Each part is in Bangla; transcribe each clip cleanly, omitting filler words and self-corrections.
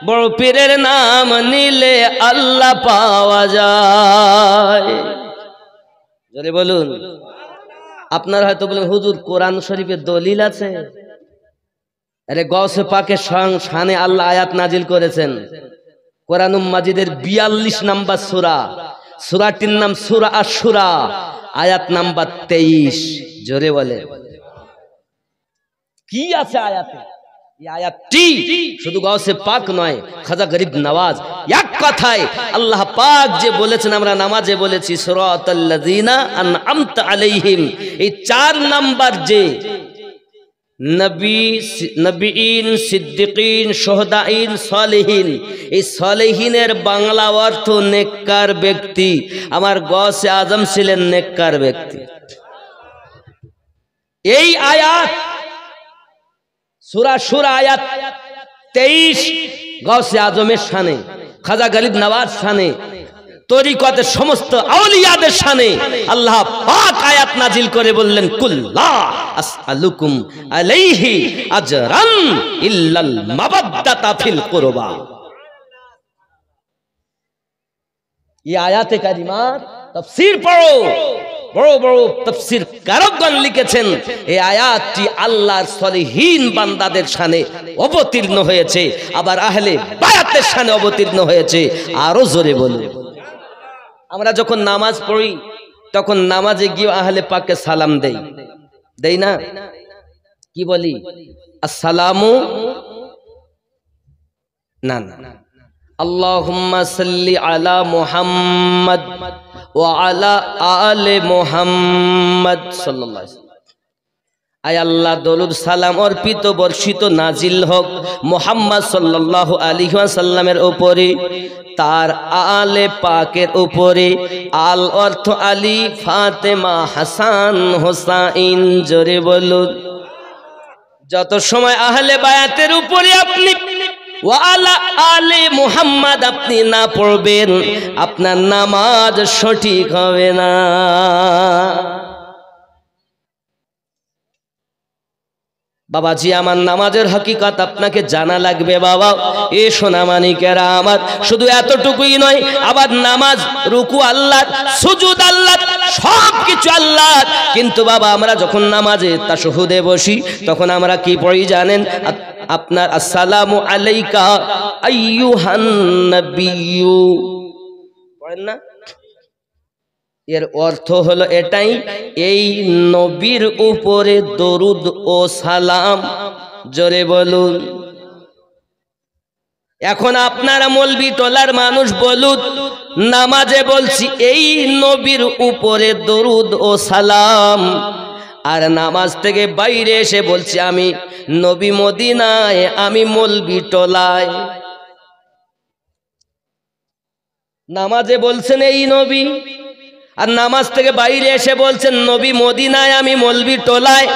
বড় পীরের নাম নিলে আল্লাহ পাওয়া যায়। জোরে বলুন। আপনারা হয়তো বলেন হুজুর কোরআন শরীফের দলিল আছে? আরে গৌসে পাকের শানে আল্লাহ আয়াত নাজিল করেছেন। কোরআনুল মাজিদের 42 নম্বর সূরা, সূরাটির নাম সূরা আশ-শুরা, আয়াত নাম্বার 23। জোরে বলে কি আছে আয়াতে? এই আয়াতটি শুধু গৌসে পাক নয়, খাজা গরিব নওয়াজ এক কথায় আল্লাহ পাক যে বলেছেন, আমরা নামাজে বলেছি সিরাতাল্লাযিনা আনআমতা আলাইহিম, এই 4 নাম্বার যে নবীন, সিদ্দিকিন, শুহাদাইন, সালেহিন, এই সালেহিনের বাংলা অর্থ নেককার ব্যক্তি। আমার গৌসে আজম ছিলেন নেককার ব্যক্তি। এই আয়াত সূরা শুরা আয়াত 23 গৌসে আজমের শানে, খাজা গরিব নওয়াজ শানে, তরিকতের সমস্ত আউলিয়াদের শানে আল্লাহ পাক আয়াত নাজিল করে বললেন, কুল্লা আসআলুকুম আলাইহি আজরান ইল্লাল মাওয়াদ্দাতা ফিল কুরবা। এই আয়াতে কারিমার তাফসীর পড়ো, বড় বড় তাফসীর কারকগণ লিখেছেন এই আয়াতটি আল্লাহর সলিহিন বান্দাদের শানে অবতীর্ণ হয়েছে, আবার আহলে বায়াতের শানে অবতীর্ণ হয়েছে। আরো জোরে বলুন। আমরা যখন নামাজ পড়ি তখন নামাজে গিয়ে আহলে পাককে সালাম দেই না? কি বলি? আসসালামু না আল্লাহুম্মা সাল্লি আলা মুহাম্মদ ওয়া আলা আলে মুহাম্মদ সাল্লাল্লাহু আলাইহি ওয়াসাল্লাম। আয় আল্লাহ দরুদ সালাম অর্পিত বর্ষিত নাজিল হোক মুহাম্মদ সাল্লাল্লাহু আলাইহি ওয়াসাল্লামের উপরে, তার আলে পাকের উপরে। আল অর্থ আলী, ফাতেমা, হাসান, হোসাইন। জোরে বলুন। যত সময় আহলে বায়াতের উপরে আপনি ওয়া আলা আলে মুহাম্মদ আপনি না পড়বেন, আপনার নামাজ সঠিক হবে না। বাবাজি, আমার নামাজের হকিকত আপনাকে জানা লাগবে বাবা। এ সোনা মানিকেরা আমার, শুধু এতটুকুই নয়, আবার নামাজ রুকু আল্লাহ, সুজুদ আল্লাহ, সব কিছু আল্লাহ। কিন্তু বাবা আমরা যখন নামাজে তাশাহুদে বসি তখন আমরা কি পড়ি জানেন? আপনার আসসালামু আলাইকা আইয়ুহান নাবিয়্যু পড়েন না? এর অর্থ হলো এটাই, এই নবীর উপরে দরুদ ও সালাম। জোরে বলুন। এখন আপনারা মৌলবি টোলার মানুষ বলুন, নামাজে বলছি এই নবীর উপরে দরুদ ও সালাম, আর নামাজ থেকে বাইরে এসে বলছি আমি নবী মদিনায়, আমি মৌলবি টোলায়। নামাজে বলছেন এই নবী, আর নামাজ থেকে বাইরে এসে বলছেন নবী মদিনায়, আমি মৌলবি টোলায়।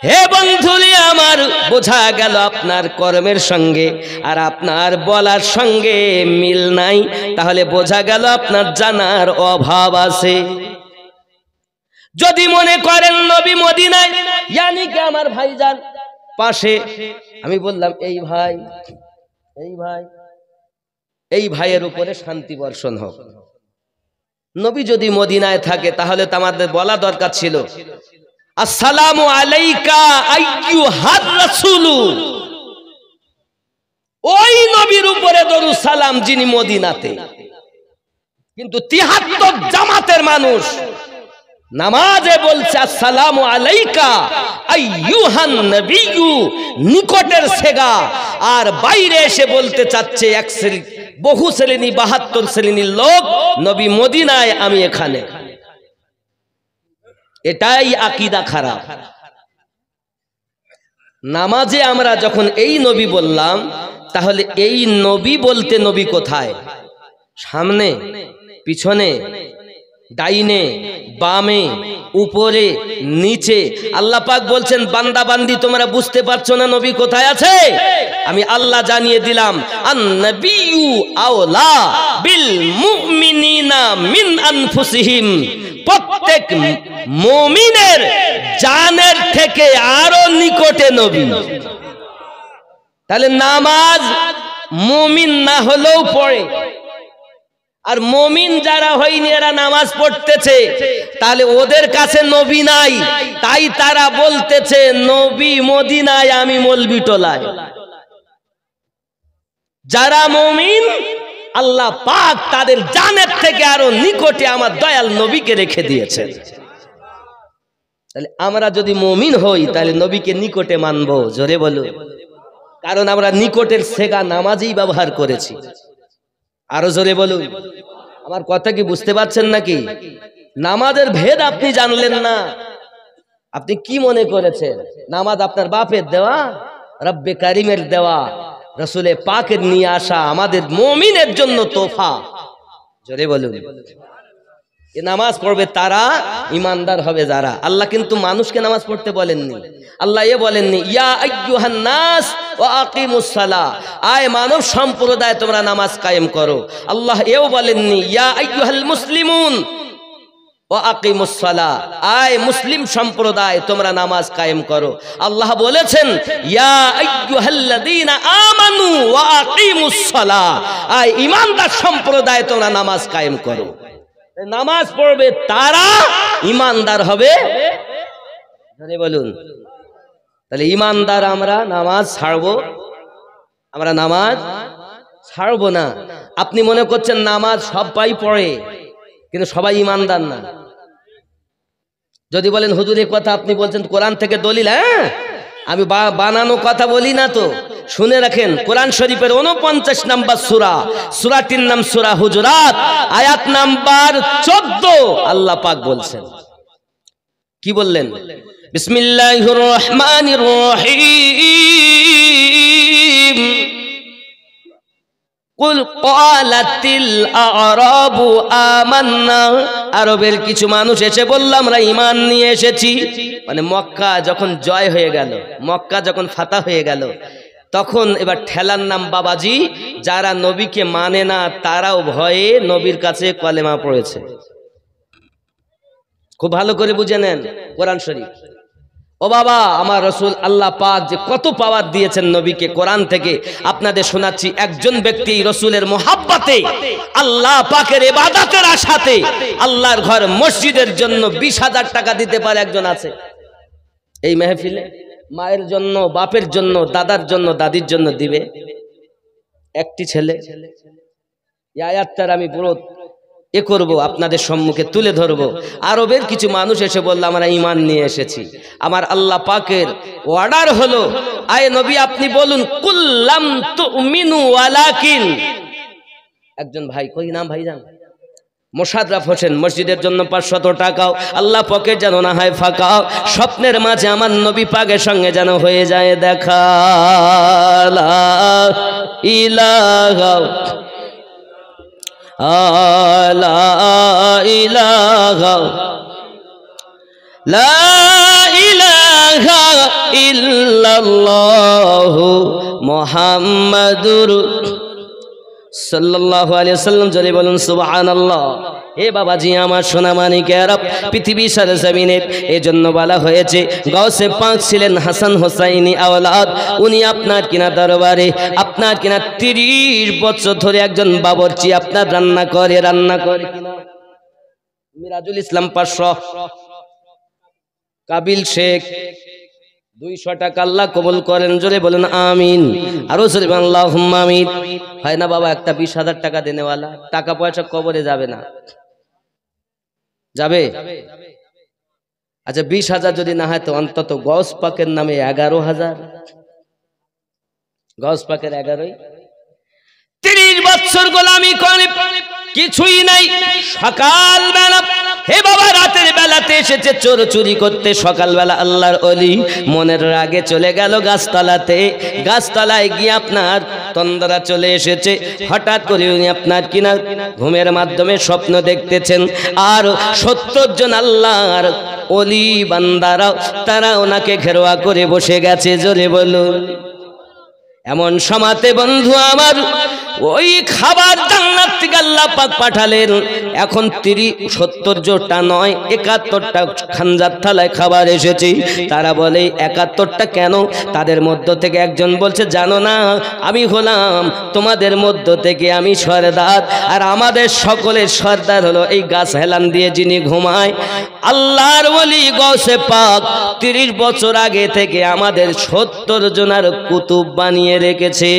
হে বন্ধুলি আমার, বোঝা গেল আপনার কর্মের সঙ্গে আর আপনার বলার সঙ্গে মিল নাই। তাহলে বোঝা গেল আপনার জানার অভাব আছে। যদি মনে করেন নবী মদিনায়, ইয়ানি কি আমার ভাইজান পাশে, আমি বললাম এই ভাই, এই ভাইয়ের উপরে শান্তি বর্ষণ হোক। নবী যদি মদিনায় থাকে তাহলে তো আমাদের বলা দরকার ছিল আসসালামু আলাইকা আইয়ুহার রাসূলু, ওই নবীর উপরে দরুদ সালাম যিনি মদিনাতে। কিন্তু ৭৩ জামাতের মানুষ নামাজে বলছে আসসালামু আলাইকা আইয়ুহান নবিয়্যু, নিকটের সেগা, আর বাইরে এসে বলতে চাচ্ছে এক শ্রেণী, বহু শ্রেণী, ৭২ শ্রেণীর লোক নবী মদিনায়, আমি এখানে। এটাই আকীদা খারাপ। নামাজে আমরা যখন এই নবী বললাম, তাহলে এই নবী বলতে নবী কোথায়? সামনে, পিছনে, ডাইনে, বামে, উপরে, নিচে? আল্লাহ পাক বলছেন বান্দা বান্দি তোমরা বুঝতে পারছো না নবী কোথায় আছে? আমি আল্লাহ জানিয়ে দিলাম, আন-নাবিয়্যু আওলা বিল মুমিনিনা মিন আনফুসিহিম, প্রত্যেক মুমিনের জানের থেকে আরো নিকটে নবী। তাহলে নামাজ মুমিন না হলেও পড়ে, আর মুমিন যারা হয়নি এরা নামাজ পড়তেছে, তাহলে ওদের কাছে নবী নাই, তাই তারা বলতেছে নবী মদিনায় আমি মলবি টোলায়। যারা মুমিন আল্লাহ পাক তাদের জানের থেকে আরো নিকটে আমার দয়াল নবীকে রেখে দিয়েছেন। তাহলে আমরা যদি মুমিন হই তাহলে নবীকে নিকটে মানবো, জোরে বলো, কারণ আমরা নিকটের সেগা নামাজই ব্যবহার করেছি। আরো জোরে বলুন, আমার কথা কি বুঝতে পারছেন নাকি? নামাজের ভেদ আপনি জানলেন না। আপনি কি মনে করেছেন নামাজ আপনার বাপের দেওয়া, রব্বে কারিমের দেওয়া, রসুলে পাকের নিয়ে আসা আমাদের মুমিনের জন্য তোফা? জোরে বলুন। এ নামাজ পড়বে তারা, ইমানদার হবে যারা। আল্লাহ কিন্তু মানুষকে নামাজ পড়তে বলেননি। আল্লাহ এ বলেননি ইয়া আইয়ুহান নাস ওয়া আকিমুস সালাহ, আয় মানব সম্প্রদায় তোমরা নামাজ কায়েম করো। আল্লাহ এও বলেননি ইয়া আইয়ুহাল মুসলিমুন ওয়া আকিমুস সালাহ, আয় মুসলিম সম্প্রদায় তোমরা নামাজ কায়েম করো। আল্লাহ বলেছেন ইয়া আইয়ুহাল্লাযীনা আমানু ওয়া আকিমুস সালাহ, আয় ঈমানদার সম্প্রদায় তোমরা নামাজ কায়েম করো। নামাজ পড়বে তারা, ঈমানদার হবে। জোরে বলুন। তাহলে ঈমানদার আমরা, নামাজ ছাড়বো? আমরা নামাজ ছাড়বো না। আপনি মনে করছেন নামাজ সবাই পড়ে, কিন্তু সবাই ঈমানদার না। যদি বলেন হুজুর এই কথা আপনি বলছেন কোরআন থেকে দলিল, হ্যাঁ আমি বানানো কথা বলি না তো। শুনে রাখেন, কোরআন শরীফের 49 নম্বর সূরা, সূরাটির নাম সূরা হুজুরাত, আয়াত নাম্বার 14 আল্লাহ পাক বলছেন, কি বললেন? বিসমিল্লাহির রহমানির রহিম, কুল ক্বালাতিল আ'রাবু আমান্না, আরবের কিছু মানুষ এসে বলল আমরা ঈমান নিয়ে এসেছি। মানে মক্কা যখন জয় হয়ে গেল, মক্কা যখন ফাতা হয়ে গেল, তখন এবার ঠেলার নাম বাবাজি, যারা নবীকে মানে না তারাও ভয়ে নবীর কাছে কলেমা পড়েছে। খুব ভালো করে বুঝে নেন কোরআন শরীফ। ও বাবা, আমার রসুল আল্লাহ পাক যে কত পাওয়ার দিয়েছেন নবীকে, কোরআন থেকে আপনাদের শোনাচ্ছি। একজন ব্যক্তি রসুলের মোহাব্বতে, আল্লাহ পাকের ইবাদতের আশাতে আল্লাহর ঘর মসজিদের জন্য 20,000 টাকা দিতে পারে একজন আছে এই মেহফিলে? মায়ের জন্য, বাপের জন্য, দাদার জন্য, দাদির জন্য দিবে একটি ছেলে? এই আয়াতটার আমি পুরো করব, আপনাদের সম্মুখে তুলে ধরব। আরবের কিছু মানুষ এসে বলল আমরা ঈমান নিয়ে এসেছি। আমার আল্লাহ পাকের অর্ডার হলো, আয় নবী আপনি বলুন কুল্লাম তুমিনু ওয়ালাকিন। একজন ভাই, কই নাম ভাইজান? মোশাররফ হোসেন, মসজিদের জন্য 500 টাকাও আল্লাহ পকেট যেন না হয় ফাঁকাও, স্বপ্নের মাঝে আমার নবী পাকের সঙ্গে যেন হয়ে যায় দেখা। লা ইলাহা লা ইলাহা লা ইলাহা ইল্লাল্লাহু মুহাম্মাদুর সাল্লাল্লাহু আলাইহি ওয়াসাল্লাম। জোরে বলুন সুবহানাল্লাহ। হে বাবাজি আমার সোনা মানিকেরা, পৃথিবী সরজমিনের এজন্য বলা হয়েছে গাউসে পাক ছিলেন হাসান হোসাইনি আওলাদ। উনি আপনার কিনা দরবারে, আপনার কিনা 30 বছর ধরে একজন বাবরচি আপনার রান্না করে কিনা। মিরাজুল ইসলাম 500, কাবিল শেখ 200 টাকা আল্লাহ কবুল করেন। জোরে বলুন আমিন। আরো জোরে বলুন আল্লাহুম্মা আমিন। হয় না বাবা, একটা 20,000 টাকা দেনেওয়ালা, টাকা পয়সা কবরে যাবে না? যাবে? আচ্ছা 20,000 যদি না হয় তো অন্তত গৌস পাকের নামে 11,000। গৌস পাকের 11ই 30 বছর গোলামি করে কিছুই নাই। সকালবেলা, হে বাবা রাতের বেলাতে এসেছে চোর চুরি করতে, সকালবেলা আল্লাহর ওলি মনের রাগে চলে গেল গাছতলাতে। গাছতলায় গিয়ে আপনার তন্দ্রা চলে এসেছে। হঠাৎ করে উনি আপনার কিনা ঘুমের মাধ্যমে স্বপ্ন দেখতেছেন, আর 70 জন আল্লাহর ওলি বান্দারাও তারা ওনাকে ঘেরোয়া করে বসে গেছে। জোরে বলুন। এমন সমাতে বন্ধু আমার ওই খাবার জান্নাত থেকে আল্লাহ পাক পাঠালেন। এখন 70 জোটা নয় 71টা খানজাত থালায় খাবার এসেছে। তারা বলে 71টা কেন? তাদের মধ্য থেকে একজন বলছে, জানো না আমি হলাম তোমাদের মধ্য থেকে আমি সর্দার, আর আমাদের সকলের সর্দার হলো এই গাছ হেলান দিয়ে যিনি ঘুমায়, আল্লাহর ওলি গৌসে পাক 30 বছর আগে থেকে আমাদের 70 জনের কুতুব বানিয়ে রেখেছে।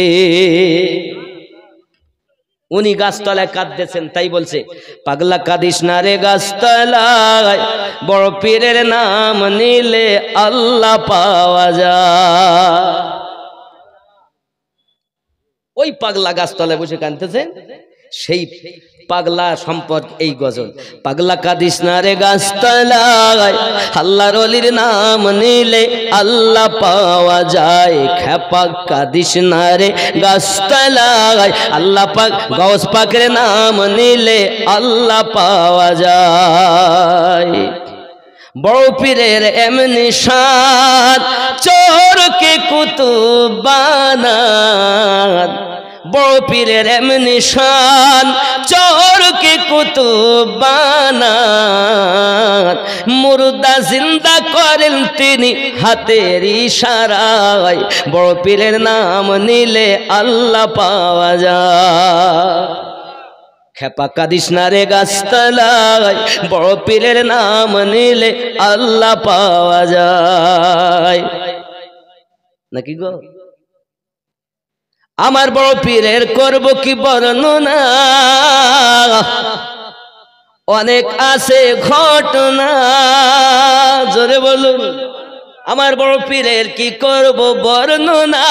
উনি গাছতলায় কাঁদতেছেন, তাই বলছে, পাগলা কাঁদিস না রে গাছতলায়, বড় পীরের নাম নিলে আল্লাহ পাওয়া যায়। ওই পাগলা গাছতলায় বসে কাঁদতেছেন, সেই পাগলা সম্পদ এই গজল, পাগলা কাঁদিস না রে গাছতলায়, আল্লাহর ওলির নাম নিলে আল্লাহ পাওয়া যায়। খেপা কাঁদিস না রে গাছতলায়, আল্লাহ পাক গৌস পাকের নাম নিলে আল্লাহ পাওয়া যায়। বড় পীরের এমনি শান, চোরকে কুতুব বানান। বড় পীরের এমনি শান, চোরকে কুতুব বানান। মুর্দা জিন্দা করেন তিনি হাতের ইশারায়, বড় পীরের নাম নিলে আল্লাহ পাওয়া যায়। খেপা কাঁদিস না রে গাছতলায়, বড় পীরের নাম নিলে আল্লাহ পাওয়া যায়। নাকি গো? আমার বড় পীরের করব কি বর্ণনা, অনেক আছে ঘটনা। জোরে বলুন, আমার বড় পীরের কি করব বর্ণনা,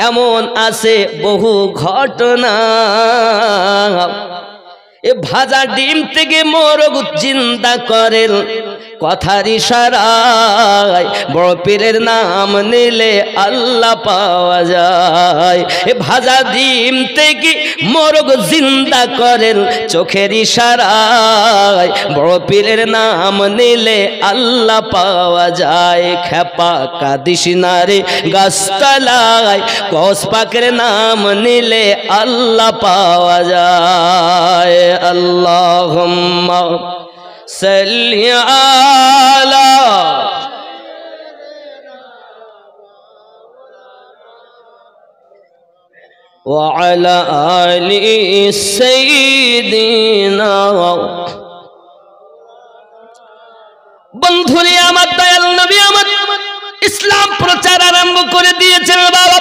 এমন আছে বহু ঘটনা। এ ভাজা ডিম থেকে মোরগ জিন্দা করেন কথার ইশারায়, বড় পীরের নাম নিলে আল্লাহ পাওয়া যায়। এ ভাজা ডিম থেকে মোরগ জিন্দা করেন চোখের ইশারায়, বড় পীরের নাম নিলে আল্লাহ পাওয়া যায়। খেপা কাঁদিস না রে গাছতলায়, গৌস পাকের নাম নিলে আল্লাহ পাওয়া যায়। আল্লাহুম্মা সাল্লি আলা ওয়া আলা আলি সাইয়্যিদিনা। বন্ধুরে আমার, দয়াল নবী আমার ইসলাম প্রচার আরম্ভ করে দিয়েছেন বাবা।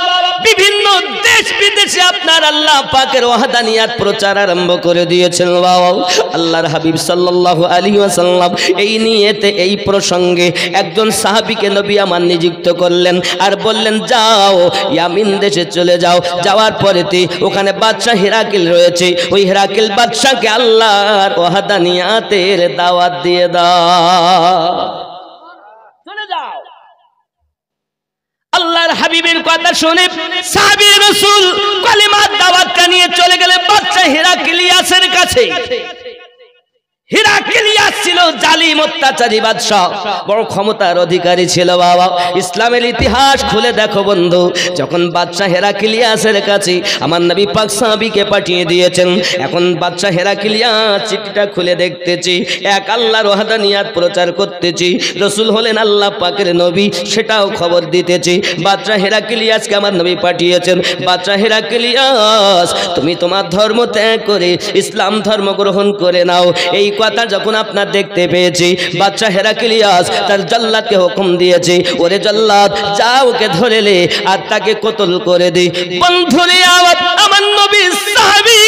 বিভিন্ন দেশ বিদেশে আপনার আল্লাহ পাকের ওয়াহদানিয়াত প্রচার আরম্ভ করে দিয়েছেন বাবা। আল্লাহর হাবিব সাল্লাল্লাহু আলাইহি ওয়াসাল্লাম এই নিয়তে, এই প্রসঙ্গে একজন সাহাবীকে নবী আমার নিযুক্ত করলেন আর বললেন, যাও ইয়ামিন দেশে চলে যাও। যাওয়ার পরেতে ওখানে বাদশা হিরাকিল রয়েছে, ওই হিরাকিল বাদশাকে আল্লাহর ওয়াহদানিয়াতের দাওয়াত দিয়ে দাও, চলে যাও। আল্লাহর হাবিবের কথা শুনে সাহাবী রাসূল কালিমার দাওয়াতটা নিয়ে চলে গেলেন বাদশা হিরাক্লিয়াসের কাছে। হিরাক্লিয়াস ছিল জালিম অত্যাচারী বাদশা, বড় ক্ষমতার অধিকারী ছিল বাবা। ইসলামের ইতিহাস খুলে দেখো বন্ধু, যখন বাদশা হিরাক্লিয়াসের কাছে আমার নবী পাক সাহাবীকে পাঠিয়ে দিয়েছেন, এখন বাদশা হিরাক্লিয়াস চিঠিটা খুলে দেখতেছি, এক আল্লাহর ওয়াহদানিয়াত প্রচার করতেছি, রাসূল হলেন আল্লাহ পাকের নবী সেটাও খবর দিতেছি। বাদশা হিরাক্লিয়াসকে আমার নবী পাঠিয়েছেন, বাদশা হিরাক্লিয়াস তুমি তোমার ধর্ম ত্যাগ করে ইসলাম ধর্ম গ্রহণ করে নাও। এই কথা যখন আপনার দেখতে পেয়েছি, বাদশা হিরাক্লিয়াস তার জল্লাদকে হুকুম দিয়েছে, ওরে জল্লাদ যা ওকে ধরে লে আর তাকে কতল করে দে। বন্ধুরে আমার নবী সাহাবী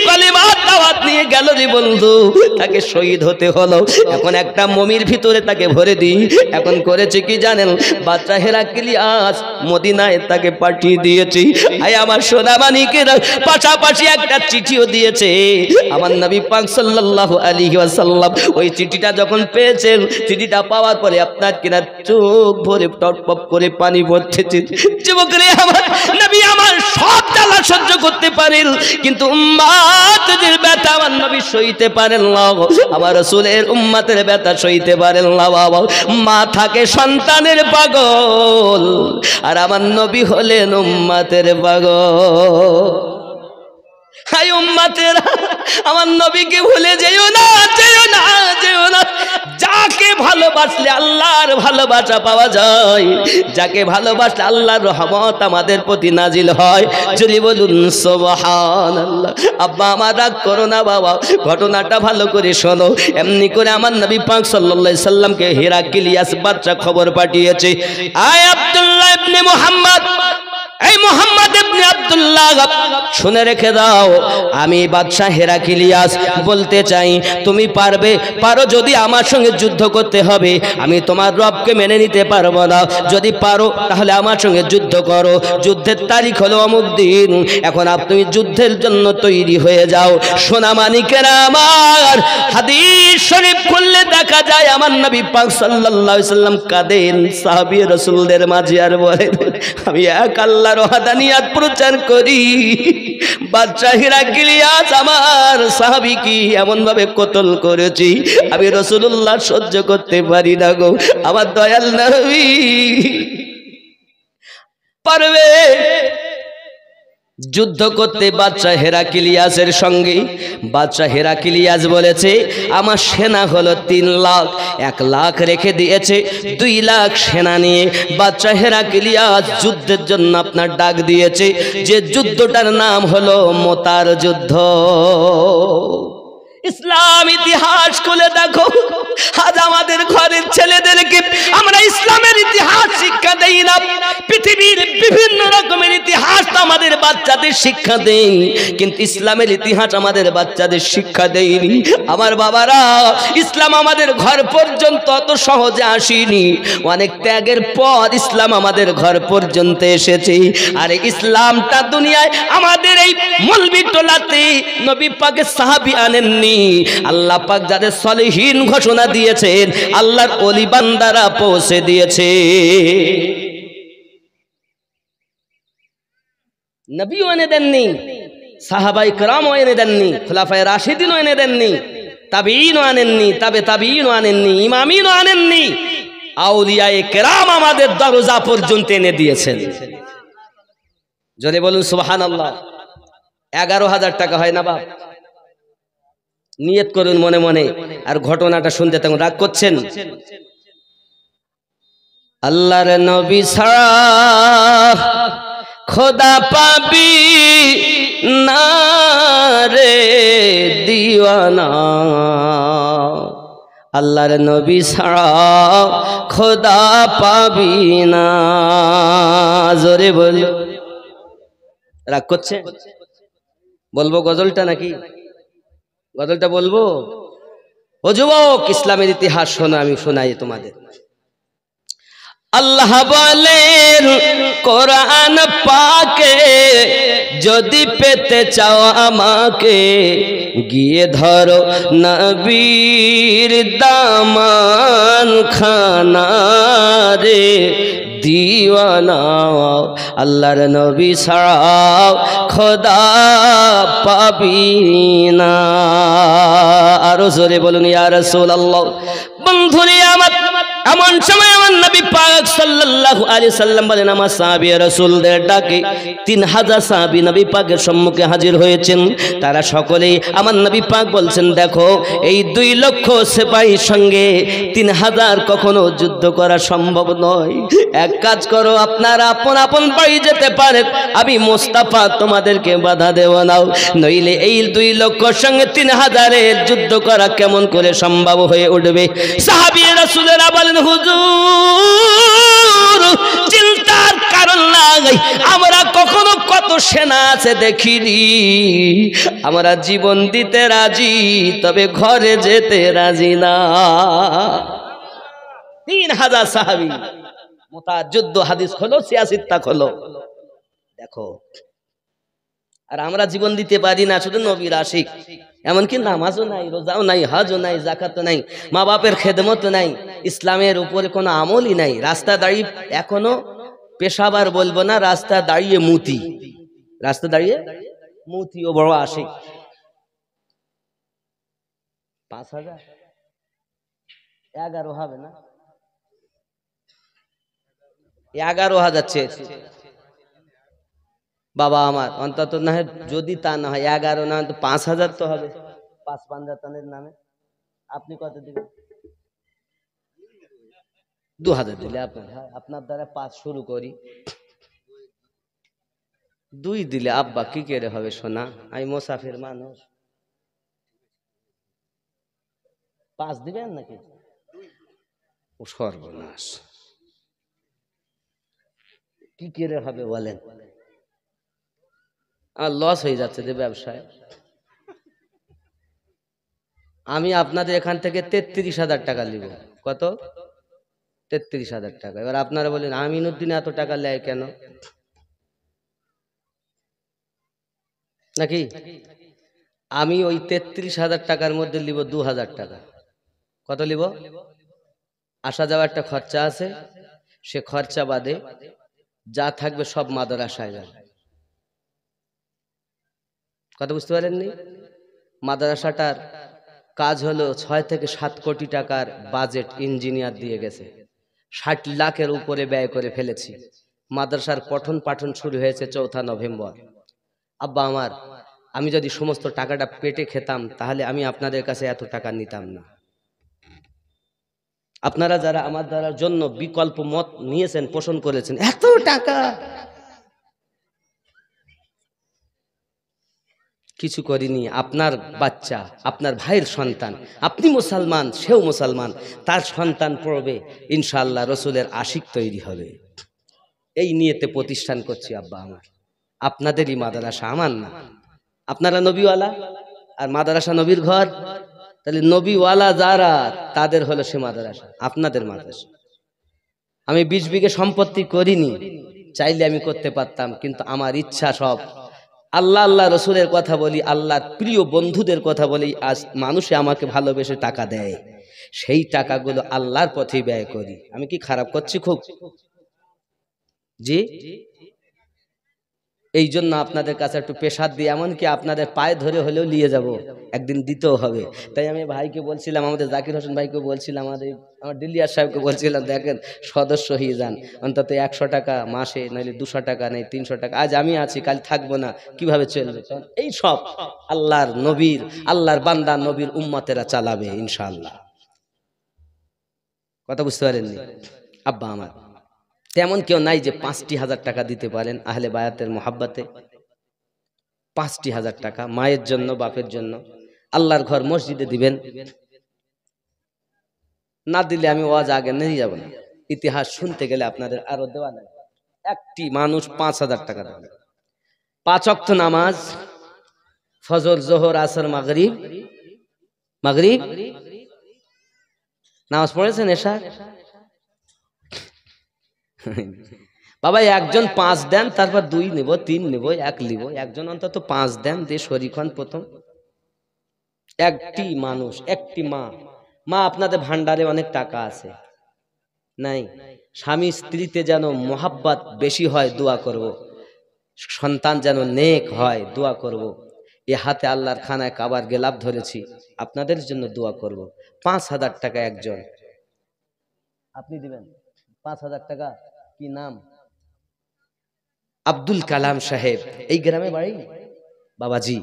কালিমার দাওয়াত নিয়ে গেল রে বন্ধু, তাকে শহীদ হতে হলো। এখন একটা মমির ভিতরে তাকে ভরে দিই। এখন করেছে কি জানেন, বাদশা হিরাক্লিয়াস মদিনায় তাকে পাঠিয়ে দিয়েছি। আয় আমার সোনা মানিকের পাশাপাশি একটা চিঠিও দিয়েছে আমার নবী পাক সাল্লাল্লাহু আলাইহি ওয়াসাল্লাম। ওই চিঠিটা যখন পেয়েছেন, চিঠিটা পাওয়ার পরে আপনার কিনা চোখ ভরে টপটপ করে পানি পড়তেছে। যুবকরে আমার নবী আমার সব জ্বালা সহ্য করতে পারেন, কিন্তু উম্মতের ব্যথা আমার নবী সইতে পারেন না। আমার রাসূলের উম্মতের ব্যথা সইতে পারেন না বাবা। মা থাকে সন্তানের পাগল, আর আমার নবী হলেন উম্মতের পাগল। হাই উম্মতেরা, আমার নবীকে ভুলে যেও না, যেও না, যেও না। যাকে ভালোবাসলে আল্লাহর ভালোবাসা পাওয়া যায়, যাকে ভালোবাসলে আল্লাহর রহমত আমাদের প্রতি নাজিল হয়। যদি বলুন সুবহানাল্লাহ। আব্বা আমার রাগ করো না বাবা, ঘটনাটা ভালো করে শোনো। এমনি করে আমার নবী পাক সাল্লাল্লাহু আলাইহি সাল্লামকে হেরাক্লিয়াস বাদশা খবর পাঠিয়েছে, আয় আব্দুল্লাহ ইবনে মুহাম্মদ, এই মুহাম্মদ ইবনে আব্দুল্লাহ, শুনে রেখে দাও, আমি বাদশা হেরাক্লিয়াস বলতে চাই, তুমি পারো যদি আমার সঙ্গে যুদ্ধ করতে হবে, আমি তোমার রবকে মেনে নিতে পারবো না। যদি পারো তাহলে আমার সঙ্গে যুদ্ধ করো। যুদ্ধের তারিখ হলো অমুক দিন। এখন তুমি যুদ্ধের জন্য তৈরি হয়ে যাও। সোনা মানিকেরা আমার, হাদিস শরীফ খুললে দেখা যায় আমার নবী পাক সাল্লাল্লাহু আলাইহি সাল্লাম কাঁদেন সাহাবী রাসূলদের মাঝে আর বলেন, আমি এক আল্লাহর ওয়াহদানিয়াত প্রচার করি, বাদশা হেরাক্লিয়াস আমার সাহাবীকে এমন ভাবে কতল করেছি, আমি রাসূলুল্লাহ সহ্য করতে পারি না গো। আমার দয়াল নবী পারবে যুদ্ধ করতে বাদশা হেরাক্লিয়াসের সঙ্গে। বাদশা হেরাক্লিয়াস বলেছে, আমার সেনা হলো 3 লাখ, 1 লাখ রেখে দিয়েছে, 2 লাখ সেনা নিয়ে বাদশা হেরাক্লিয়াস যুদ্ধের জন্য আপনার ডাক দিয়েছে, যে যুদ্ধটার নাম হলো মোতার যুদ্ধ। ইসলাম ইতিহাস খুলে দেখো, আজ আমাদের ঘরের ছেলেদেরকে আমরা ইসলামের ইতিহাস শিক্ষা দেই না। পৃথিবীর বিভিন্ন রকমের ইতিহাস আমাদের বাচ্চাদের শিক্ষা দেই, কিন্তু ইসলামের ইতিহাস আমাদের বাচ্চাদের শিক্ষা দেয়নি। আমার বাবারা, ইসলাম আমাদের ঘর পর্যন্ত অত সহজে আসেনি, অনেক ত্যাগের পর ইসলাম আমাদের ঘর পর্যন্ত এসেছে। আর ইসলামটা দুনিয়ায় আমাদের এই মলবি টোলাতে নবী পাকের সাহাবী আনেননি। আল্লাহ পাক যাদের সলিহিন ঘোষণা দিয়েছেন, আল্লাহর ওলি বান্দারা পৌঁছে দিয়েছে। নবীও এনে দেননি, সাহাবাই কেরামও এনে দেননি, খোলাফায়ে রাশিদিনও এনে দেননি, তাবিঈনও আনেননি, তাবিঈনও আনেননি, ইমামিনও আনেননি, আউলিয়ায়ে কেরাম আমাদের দরজা পর্যন্ত এনে দিয়েছেন। যদি বলুন সুবহানাল্লাহ। 11,000 টাকা হয় না বাপ? নিয়ত করুন মনে মনে। আর ঘটনাটা শুনতে তখন রাগ করছেন? আল্লাহর নবী ছাড়া খোদা পাবি না রে দিওয়ানা, আল্লাহর নবী ছাড়া খোদা পাবি না। জোরে বল। রাগ করছে? বলবো গজলটা নাকি? গজলটা বলবো? ও যুবক, ইসলামের ইতিহাস শোনো, আমি শোনাই তোমাদের। আল্লাহ বলেন কোরআন পাকে, যদি পেতে চাও আমাকে, গিয়ে ধরো নবীর দামান খানা রে দিওয়ানা, আল্লাহর নবী ছাড়া খোদা পাবি না। আরো জোরে বলুন ইয়া রাসূলুল্লাহ। বন্ধুরে আমার, এমন সময় আমার নবী পাক সাল্লাল্লাহু আলাইহি সাল্লাম বলেন, আমার সাহাবী রাসূলদের ডাকে 3000 সাহাবী নবী পাকের সম্মুখে হাজির হয়েছেন। তারা সকলেই আমার নবী পাক বলছেন, দেখো এই 2 লক্ষ সিপাহীর সঙ্গে 3000 কখনো যুদ্ধ করা সম্ভব নয়। এক কাজ করো, আপনারা আপন আপন বাড়ি যেতে পারেন, আমি মুস্তাফা তোমাদেরকে বাধা দেব না, নইলে এই 2 লক্ষর সঙ্গে 3000-এর যুদ্ধ করা কেমন করে সম্ভব হয়ে উঠবে। সাহাবী রাসূলেরা বলেন, হুজুর চিন্তার কারণ নাই, আমরা কখনো কত সেনা আছে দেখিনি, আমরা জীবন দিতে রাজি, তবে ঘরে যেতে রাজি না। 3000 সাহাবী মোতার যুদ্ধ। হাদিস খোলো, সিয়াসিত্তা খোলো, দেখো। আর আমরা জীবন দিতে পারি না, শুধু নবীর আশিক। এমনকি নামাজও নাই, রোজাও নাই, হজও নাই, যাকাতও নাই, মা বাপের খেদমত নাই, ইসলামের উপরে কোনো আমলই নাই। রাস্তা দাঁড়িয়ে এখনো পেশাবার বলবো না, রাস্তা দাঁড়িয়ে মুতি, রাস্তা দাঁড়িয়ে মুতিও বড় আশিক। 5000 11 হবে না? 11,000 চেয়েছি। বাবা আমার অন্তত না হয়, যদি তা না হয় 11 না তো 5,000 তো হবে, 5 পাঞ্জাতনের নামে। আপনি কত দিবেন? 2,000 দিলে আপনার হয়, আপনার দ্বারা 5 শুরু করি। 2 দিলে আব্বা কি করে হবে সোনা, আমি মুসাফির মানুষ। 5 দিবেন নাকি? ও সর্বনাশ, কি করে হবে বলেন? আর লস হয়ে যাচ্ছে যে ব্যবসায়। আমি আপনাদের এখান থেকে 33,000 টাকা নিব। কত? 33,000 টাকা। এবার আপনারা বলেন আমিনুদ্দিন এত টাকা নেয় কেন নাকি? আমি ওই 33,000 টাকার মধ্যে নিব 2,000 টাকা। কত নিব? আসা যাওয়ার একটা খরচা আছে, সে খরচা বাদে যা থাকবে সব মাদ্রাসায় যাবে। কথা বুঝতে পারেননি? মাদ্রাসাটার কাজ হলো 6 থেকে 7 কোটি টাকার বাজেট ইঞ্জিনিয়ার দিয়ে গেছে, 60 লাখের উপরে ব্যয় করে ফেলেছি। মাদ্রাসার পঠন পাঠন শুরু হয়েছে 4 নভেম্বর। আব্বা আমার, আমি যদি সমস্ত টাকাটা পেটে খেতাম তাহলে আমি আপনাদের কাছে এত টাকা নিতাম না। আপনারা যারা আমার দ্বারার জন্য বিকল্প মত নিয়েছেন, পোষণ করেছেন, এত টাকা কিছু করিনি। আপনার বাচ্চা, আপনার ভাইয়ের সন্তান, আপনি মুসলমান, সেও মুসলমান, তার সন্তান পড়বে, ইনশাআল্লাহ রসুলের আশিক তৈরি হবে। এই নিয়েতে প্রতিষ্ঠান করছি আব্বা আমার। আপনাদেরই মাদ্রাসা, আমার না। আপনারা নবীওয়ালা আর মাদ্রাসা নবীর ঘর, তাহলে নবীওয়ালা যারা তাদের হলো সে মাদ্রাসা, আপনাদের মাদ্রাসা। আমি 20 বিঘে সম্পত্তি করিনি, চাইলে আমি করতে পারতাম, কিন্তু আমার ইচ্ছা সব আল্লাহ আল্লাহ রসুলের কথা বলি, আল্লাহর প্রিয় বন্ধুদের কথা বলি, আজ মানুষে আমাকে ভালোবেসে টাকা দেয়, সেই টাকাগুলো আল্লাহর পথে ব্যয় করি। আমি কি খারাপ করছি খুব? জি, এই জন্য আপনাদের কাছে একটু পেশাদ দিয়ে, এমনকি আপনাদের পায়ে ধরে হলেও নিয়ে যাব, একদিন দিতেও হবে। তাই আমি ভাইকে বলছিলাম, আমাদের জাকির হোসেন ভাইকে বলছিলাম, আমার দিলিয়ার সাহেবকে বলছিলাম, দেখেন সদস্য হয়ে যান, অন্তত 100 টাকা মাসে, নইলে 200 টাকা, নেই 300 টাকা। আজ আমি আছি, কাল থাকবো না, কিভাবে চলবে? এই সব আল্লাহর নবীর, আল্লাহর বান্দা নবীর উম্মতেরা চালাবে ইনশাআল্লাহ। কথা বুঝতে পারেননি আব্বা আমার? তেমন কেউ নাই যে 5,000 টাকা দিতে পারেন আহলে বায়াতের মোহাব্বতে। 5,000 টাকা মায়ের জন্য, বাপের জন্য, আল্লাহর ঘর মসজিদে দিবেন। না দিলে আমি ওয়াজ আগে নিয়ে যাব না। ইতিহাস শুনতে গেলে আপনাদের আরো দেওয়া লাগবে। একটি মানুষ 5,000 টাকা দেবে। 5 ওয়াক্ত নামাজ, ফজর, জোহর, আসর, মাগরিব। মাগরিব নামাজ পড়েছেন? এশা? বাবা একজন 5 দেন, তারপর 2 নেব, 3 নেব, 1 নেব, একজন অন্তত 5 দেন, দিয়ে শরীক হন প্রথম। একটি মানুষ, একটি মা। মা আপনাদের ভান্ডারে অনেক টাকা আছে নাই? স্বামী স্ত্রীতে যেন মোহাব্বত বেশি হয়, দোয়া করব। সন্তান যেন নেক হয়, দোয়া করব। এ হাতে আল্লাহর খানায় কাবার গেলাপ ধরেছি, আপনাদের জন্য দোয়া করব। 5,000 টাকা একজন আপনি দিবেন। 5,000 টাকা। কি নাম? আব্দুল কালাম সাহেব, এই গ্রামে বাড়ি বাবাজি।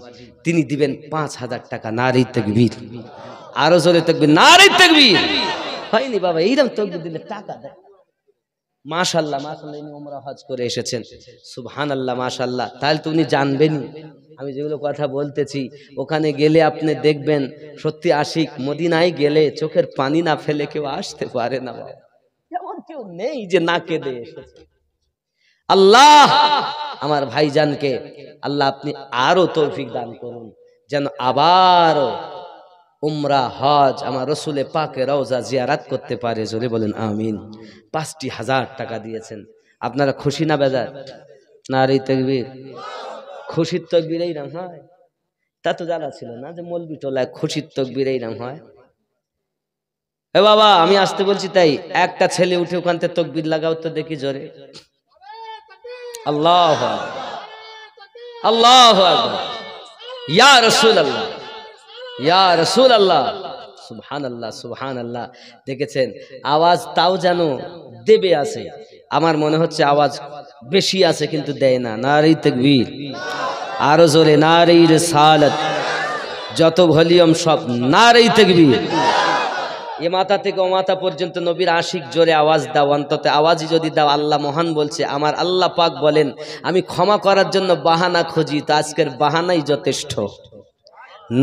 তিনি দিবেন 5,000 টাকা। নারী তাকবীর, আরো জোরে তাকবীর, নারী তাকবীর। হয়নি বাবা, এইরকম তাকবীর দিলে টাকা দেয়। মাশাআল্লাহ, মাশাআল্লাহ, ইনি উমরা হজ করে এসেছেন, সুবহানাল্লাহ, মাশাআল্লাহ। তাহলে তো উনি জানবেনই আমি যেগুলো কথা বলতেছি। ওখানে গেলে আপনি দেখবেন সত্যি আশিক। মদিনায় গেলে চোখের পানি না ফেলে কেউ আসতে পারে না বাবা, এমন কেউ নেই যে না কেঁদে এসেছে। আল্লাহ আমার ভাইজানকে আল্লাহ আপনি আরো তৌফিক দান করুন, যেন আবারও উমরা হজ আমার রসুলে পাকে রওজা জিয়ারাত করতে পারে। জোরে বলেন আমিন। 5,000 টাকা দিয়েছেন, আপনারা খুশি না বেজার? নারী তাকবীর। খুশির তাকবীর এই নাম হয়? তা তো জানা ছিল না যে মৌলবি টোলায় খুশির তাকবীর এই নাম হয়। এ বাবা আমি আসতে বলছি, তাই একটা ছেলে উঠে ওখান থেকে তাকবীর লাগাও তো দেখি জোরে। আল্লাহু আকবার, আল্লাহু আকবার, ইয়া রাসূলুল্লাহ, ইয়া রাসূলুল্লাহ, সুবহানাল্লাহ, সুবহানাল্লাহ। দেখেছেন আওয়াজ তাও যেন দেবে আছে, আমার মনে হচ্ছে আওয়াজ বেশি আছে কিন্তু দেয় না। নারে তাকবীর, আরো জোরে নারে রিসালাত, যত ভলিউম সব নারে তাকবীর। এ মাথা থেকে ও মাথা পর্যন্ত নবীর আশিক জোরে আওয়াজ দাও, অন্তত আওয়াজই যদি দাও। আল্লাহ মহান বলছে, আমার আল্লাহ পাক বলেন আমি ক্ষমা করার জন্য বাহানা খুঁজি, তো আজকের বাহানাই যথেষ্ট।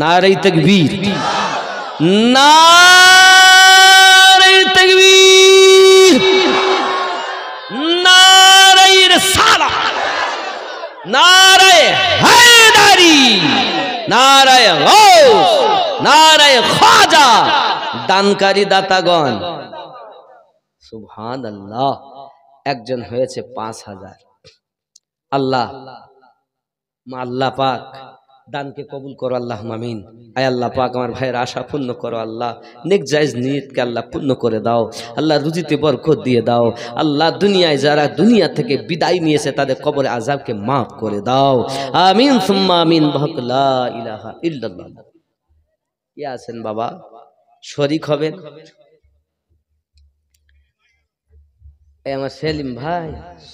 নারে তাকবীর, নারে তাকবীর, নারে রিসালাত, নারে হায়দারি, নারে গাউস, নারে খাজা। দানকারী দাতাগণ সুবহানাল্লাহ, একজন হয়েছে ৫,০০০। আল্লাহ আল্লাহ পাক দানকে কবুল করো, আল্লাহ আমিন। আয় আল্লাহ পাক আমার ভাইয়ের আশা পূর্ণ করো আল্লাহ, নেক জায়েজ নিয়তকে আল্লাহ পূর্ণ করে দাও আল্লাহ, রুজিতে বরকত দিয়ে দাও আল্লাহ। দুনিয়ায় যারা দুনিয়া থেকে বিদায় নিয়েছে তাদের কবরে আযাবকে মাফ করে দাও, আমিন সুম্মা আমিন। লা ইলাহা ইল্লাল্লাহ। কে আছেন বাবা শরীক হবেন? আমার সেলিম ভাই,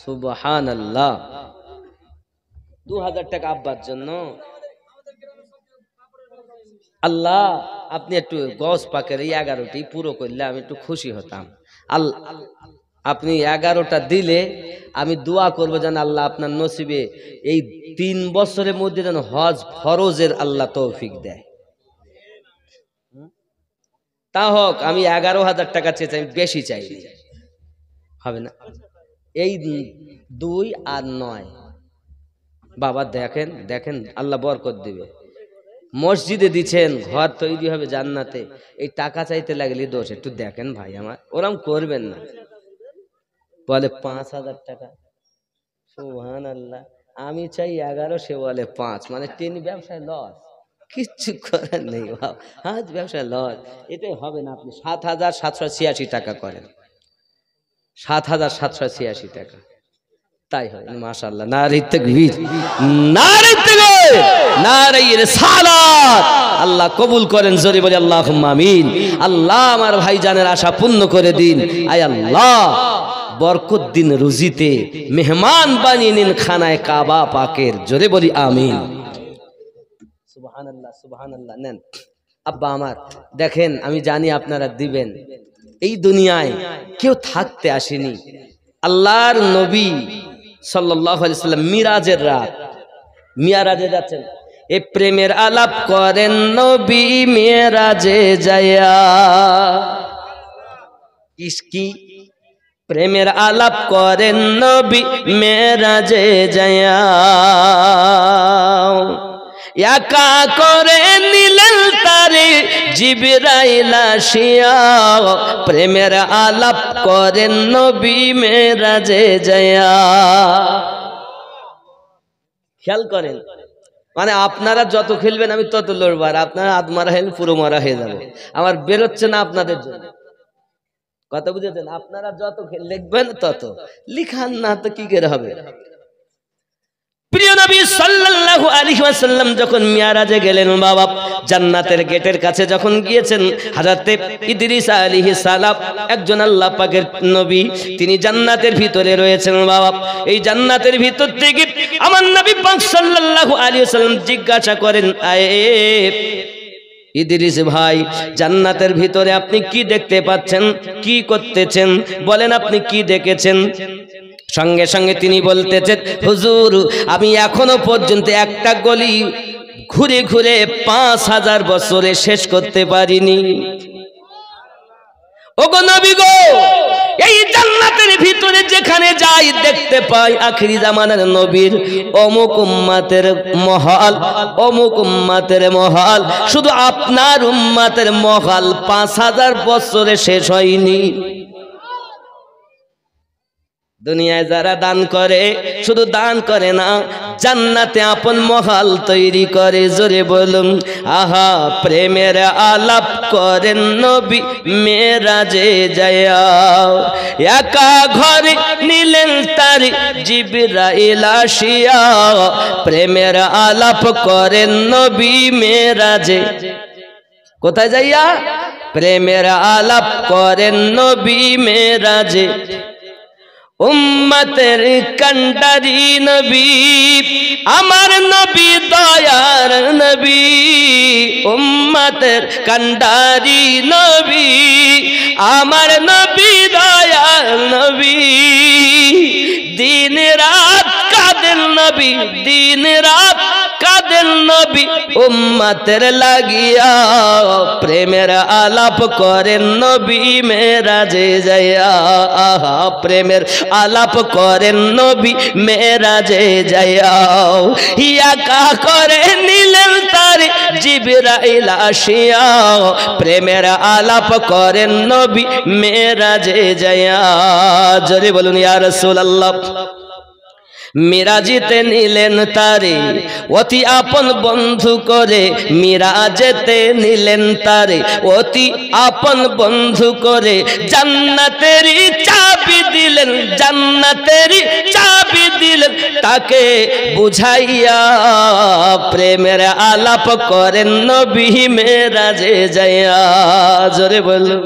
সুবহানাল্লাহ। ২,০০০ টাকা আব্বার জন্য। আল্লাহ আপনি একটু গস পাকের এই ১১টি পুরো করলে আমি একটু খুশি হতাম। আপনি ১১টা দিলে আমি দোয়া করবো যেন আল্লাহ আপনার নসিবে এই ৩ বছরের মধ্যে যেন হজ ফরজের আল্লাহ তৌফিক দেয়। তা হোক, আমি ১১,০০০ টাকা চেয়েছি, আমি বেশি চাই, হবে না। এই ২ আর ৯ বাবা দেখেন দেখেন, আল্লাহ বরকত দিবে। মসজিদে দিচ্ছেন, ঘর তৈরি হবে জান্নাতে, এই টাকা চাইতে লাগলে দোষ। একটু দেখেন ভাই আমার, ওরম করবেন না। বলে ৫,০০০ টাকা, সুবহানাল্লাহ। আমি চাই ১১, সে বলে ৫, মানে ৩ ব্যবসায় লস, কিচ্ছু করার নেই। আজ ব্যবসায় লস, এটাই হবে না। আপনি ৭,৭৮৬ টাকা করেন, ৭,৭৮৬ টাকা, তাই হয় মাশাআল্লাহ। নারে তাকবীর, নারে তাকবীর, নারে রিসালাত। আল্লাহ কবুল করেন, জোরে বলি আল্লাহুম্মা আমিন। আল্লাহ আমার ভাইজানের আশা পূর্ণ করে দিন। আয় আল্লাহ বরকত দিন রুজিতে, মেহমান বানিয়ে নিন খানায় কাবা পাকের, জোরে বলি আমিন। সুবহানাল্লাহ সুবহানাল্লাহ। নেন আব্বা আমার, দেখেন আমি জানি আপনারা দিবেন। এই দুনিয়ায় কেউ থাকতে আসেনি। আল্লাহর নবী সাল্লাল্লাহু আলাইহি সাল্লাম মিরাজের রাত, মিরাজে যাচ্ছেন, এ প্রেমের আলাপ করেন নবী মিরাজে যায়া। ইশকি প্রেমের আলাপ করেন নবী মিরাজে যায়া, একা করে নিলেন তারে জিবরাইল আসিয়া। প্রেমের আলাপ করেন নবী মিরাজে যায়া। খেয়াল করেন, মানে আপনারা যত খেলবেন আমি তত লড়বো, আর আপনারা আধ মারা হলে পুরো মারা হয়ে যাবে। আমার বেরোচ্ছে না আপনাদের জন্য, কথা বুঝেছেন? আপনারা যত লিখবেন তত, লিখান না তো কি করে হবে। প্রিয় নবী সাল্লাল্লাহু আলাইহি ওয়াসাল্লাম যখন মিরাজে গেলেন বাবা, জান্নাতের গেটের কাছে যখন গিয়েছেন, হযরতে ইদ্রিস আলাইহিস সালাম একজন আল্লাহ পাকের নবী, তিনি জান্নাতের ভিতরে রয়েছেন বাবা। এই জান্নাতের ভিতর থেকে আমার নবী পাক সাল্লাল্লাহু আলাইহি ওয়াসাল্লাম জিজ্ঞাসা করেন, আয়ে ইদ্রিস ভাই, জান্নাতের ভিতরে আপনি কি দেখতে পাচ্ছেন, কি করতেছেন, বলেন আপনি কি দেখেছেন? সঙ্গে সঙ্গে তিনি বলতেছেন, হুজুর আমি এখনো পর্যন্ত একটা গলি ঘুরে ঘুরে ৫,০০০ বছরে শেষ করতে পারিনি। ওগো নবী গো, এই জান্নাতের ভিতরে যেখানে যাই দেখতে পাই আখিরি জামানার নবীর অমুক উম্মতের মহল, অমুক উম্মতের মহল, শুধু আপনার উম্মতের মহল ৫,০০০ বছরে শেষ হয়নি। দুনিয়ায় যারা দান করে, শুধু দান করে না, জান্নাতে আপন মহল তৈরি করে, জোরে বলুন আহা। প্রেমের আলাপ করেন নবী মিরাজে যায়া, একা ঘরে নিলেন তারি জিবরাইল আসিয়া। প্রেমের আলাপ করেন নবী মিরাজে, কোথায় যাইয়া? প্রেমের আলাপ করেন নবী মিরাজে। উম্মতের কান্ডারি নবী আমার নবী দয়ার নবী উম্মতের কান্ডারি নবী আমার নবী দয়ার নবী দিন রাত কাঁদেন নবী দিন রাত কাঁদেন নবী উম্মতের লাগিয়া প্রেমের আলাপ করেন নবী মেরাজে যাইয়া আহা প্রেমের আলাপ করেন নবী মেরাজে যাইয়া ইয়াকা করে নিলেন তারে জিবরাইল আসিয়া প্রেমের আলাপ করেন নবী মেরাজে যাইয়া জোরে বলুন ইয়া রাসূলুল্লাহ মিরাজিতে নিলেন তারে অতি আপন বন্ধু করে মিরাজেতে নিলেন তারে অতি আপন বন্ধু করে জান্নাতেরই চাবি দিলেন জান্নাতেরই চাবি দিলেন তাকে বুঝাইয়া প্রেমের আলাপ করেন নবী মেরাজে যাইয়া জোরে বলুন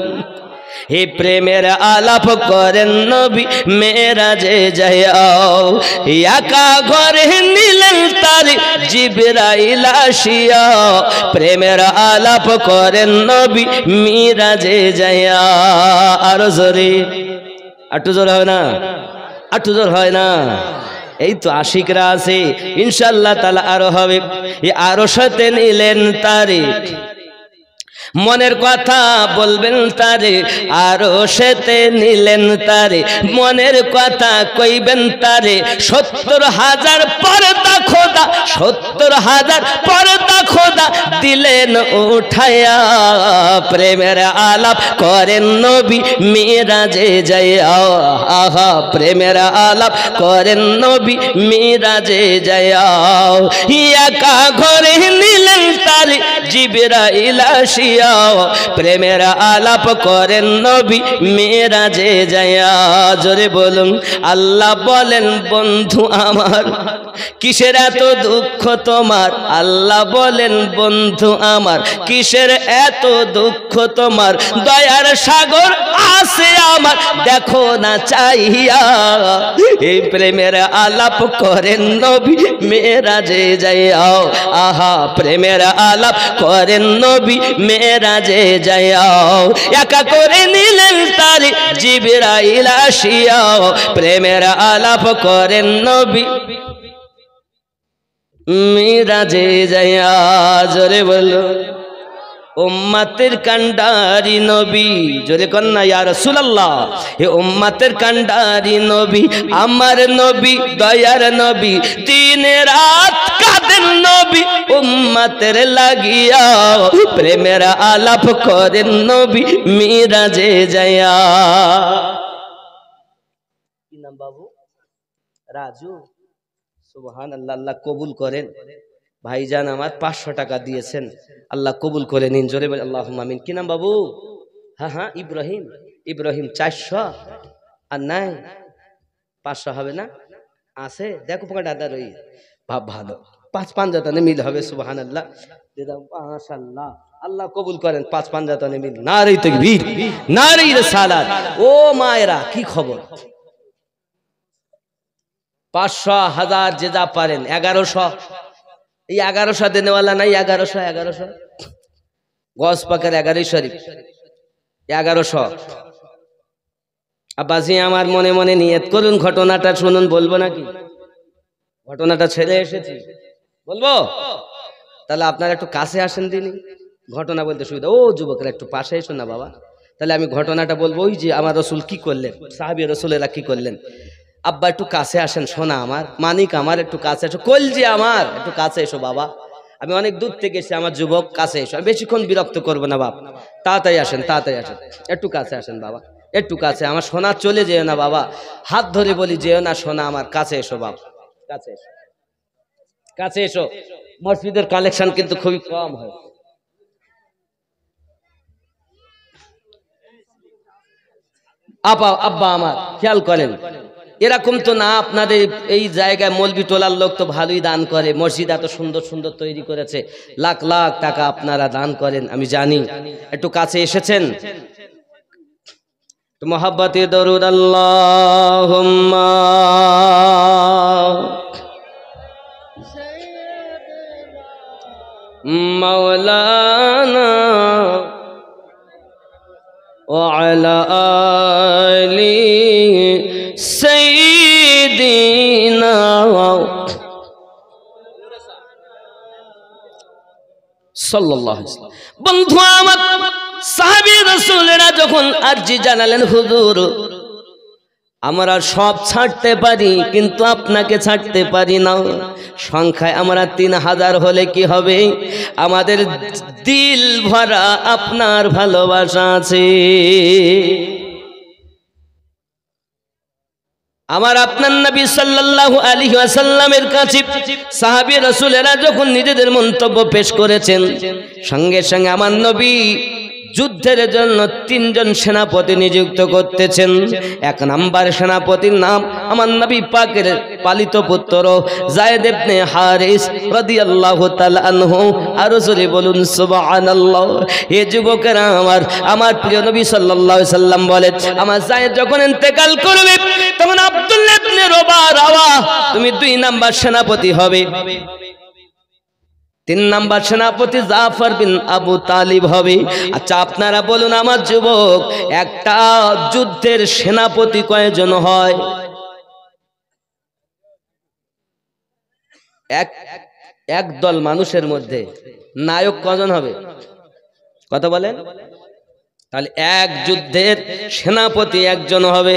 হে প্রেমের আলাপ করেন নবী মেরাজে যাও একা ঘরে নিলেন তারে জিবরাইল আসিয়া প্রেমের আলাপ করেন নবী মেরাজে যাইয়া আরো জোরে একটু জোর হয় না একটু জোর হয় না এই তো আশিকরা আছে ইনশাআল্লাহ তাআলা আরো হবে আরো সাথে নিলেন তারে মনের কথা বলবেন তারে আরো সেতে নিলেন তারে মনের কথা কইবেন তারে ৭০,০০০ পর্দা খোদা ৭০,০০০ পর্দা খোদা দিলেন উঠায়া প্রেমের আলাপ করেন নবী মিরাজে যাইয়া আহা প্রেমের আলাপ করেন নবী মিরাজে যাইয়া একা ঘরে নিলেন তারে জিবরাইল আসিয়া প্রেমের আলাপ করেন নবী মেরাজে যাইয়া জোরে বলুন আল্লাহ বলেন বন্ধু আমার কিসের এত দুঃখ তোমার আল্লাহ বলেন বন্ধু আমার কিসের এত দুঃখ তোমার দয়ার সাগর আছে আমার দেখো না চাইয়া এই প্রেমের আলাপ করেন নবী মেরাজে যাইয়া আহা প্রেমের আলাপ করেন নবী মেরাজে যাইয়া একা করে নিলেন তারে জিবরাইল আসিয়া প্রেমের আলাপ করেন নবী মেরাজে যাইয়া জোরে বলো উম্মতের কান্ডারি নবী জোরে কন্যা ইয়া রাসূলুল্লাহ হে উম্মতের কান্ডারি নবী আমার নবী দয়ার নবী দিন রাত কাঁদেন নবী উম্মতের লাগিয়া প্রেমের আলাপ করেন নবী মিরাজে যাইয়া কি নাম বাবু রাজু সুবহানাল্লাহ আল্লাহ কবুল করেন ভাইজান আমার 500 টাকা দিয়েছেন আল্লাহ কবুল করে নিন জোরে বলে আল্লাহুম্মা আমিন কি নাম বাবু হ্যাঁ হ্যাঁ ইব্রাহিম ইব্রাহিম 400 আর নাই 500 হবে না আছে দেখো পোকা দাদা রই ভাব ভালো 5 জাতনে মিল হবে সুবহানাল্লাহ দিদাম মাশাআল্লাহ আল্লাহ কবুল করেন 5 জাতনে মিল নারে তাকবীর নারে রিসালাত ও মায়েরা কি খবর 500 1000 যে যা পারেন 1100 এই 1100 দেনেওয়ালা নাই 1100 গস পাকের 11 শরীফ 1100 আব্বাজি আমার মনে মনে নিয়ত করুন ঘটনাটা শুনুন বলবো নাকি ঘটনাটা ছেড়ে এসেছি বলবো তাহলে আপনারা একটু কাছে আসেন দিনই ঘটনা বলতে সুবিধা ও যুবকরা একটু পাশে এসো না বাবা তাহলে আমি ঘটনাটা বলবো ওই যে আমার রাসূল কি করলেন সাহাবী রাসূলেরা কি করলেন আব্বা একটু কাছে আসেন শোনা আমার মানিক আমার একটু কাছে এসো কলজি আমার একটু কাছে এসো বাবা আমি অনেক দূর থেকে এসে আমার যুবক কাছে এসো আমি বেশিক্ষণ বিরক্ত করবো না বাপ তাড়াতাড়ি আসেন একটু কাছে আসেন বাবা একটু কাছে আমার সোনা চলে যেও না বাবা হাত ধরে বলি যেও না সোনা আমার কাছে এসো বাপ কাছে এসো মসজিদের কালেকশন কিন্তু খুবই কম হয় আব্বা আমার খেয়াল করেন এরকম তো না আপনাদের এই জায়গায় মলবি টোলার লোক তো ভালোই দান করে মসজিদ এত সুন্দর সুন্দর তৈরি করেছে লাখ লাখ টাকা আপনারা দান করেন আমি জানি একটু কাছে এসেছেন তো মোহাব্বতে দরুদ আল্লাহুম্মা মাওলানা ওয়া আলা আলি সাইয়্যিদিনা। সাল্লাল্লাহু আলাইহি ওয়াসাল্লাম। বন্ধু আমার, সাহাবী রাসূলেরা যখন আরজি জানালেন, হুজুর আমরা সব ছাড়তে পারি কিন্তু আপনাকে ছাড়তে পারি না, সংখ্যায় আমরা 3000 হলে কি হবে, আমাদের দিল ভরা আপনার ভালোবাসা আছে। আমার আপনার নবী সাল্লাল্লাহু আলাইহি ওয়াসাল্লামের কাছে সাহাবী রাসূলেরা যখন নিজেদের মন্তব্য পেশ করেছেন, সঙ্গে সঙ্গে আমার নবী যুদ্ধের জন্য 3 জন সেনাপতি নিযুক্ত করতেছেন। 1 নাম্বার সেনাপতির নাম আমার নবী পাকের পালিত পুত্র যায়েদ ইবনে হারিস রাদিয়াল্লাহু তাআলা আনহু। আর জোরে বলুন সুবহানাল্লাহ। হে যুবকেরা, আমার প্রিয় নবী সাল্লাল্লাহু আলাইহি সাল্লাম বলেন, আমার যায়েদ যখন ইন্তেকাল করবে তখন আব্দুল্লাহ ইবনে রাওয়াহা তুমি 2 নাম্বার সেনাপতি হবে। 3 নাম্বার সেনাপতি জাফর বিন আবু তালিব হবে। আচ্ছা আপনারা বলুন আমার যুবক, একটা যুদ্ধের সেনাপতি কয়জন হয়? এক দল মানুষের মধ্যে নায়ক কজন হবে? কথা বলেন। তাহলে এক যুদ্ধের সেনাপতি একজন হবে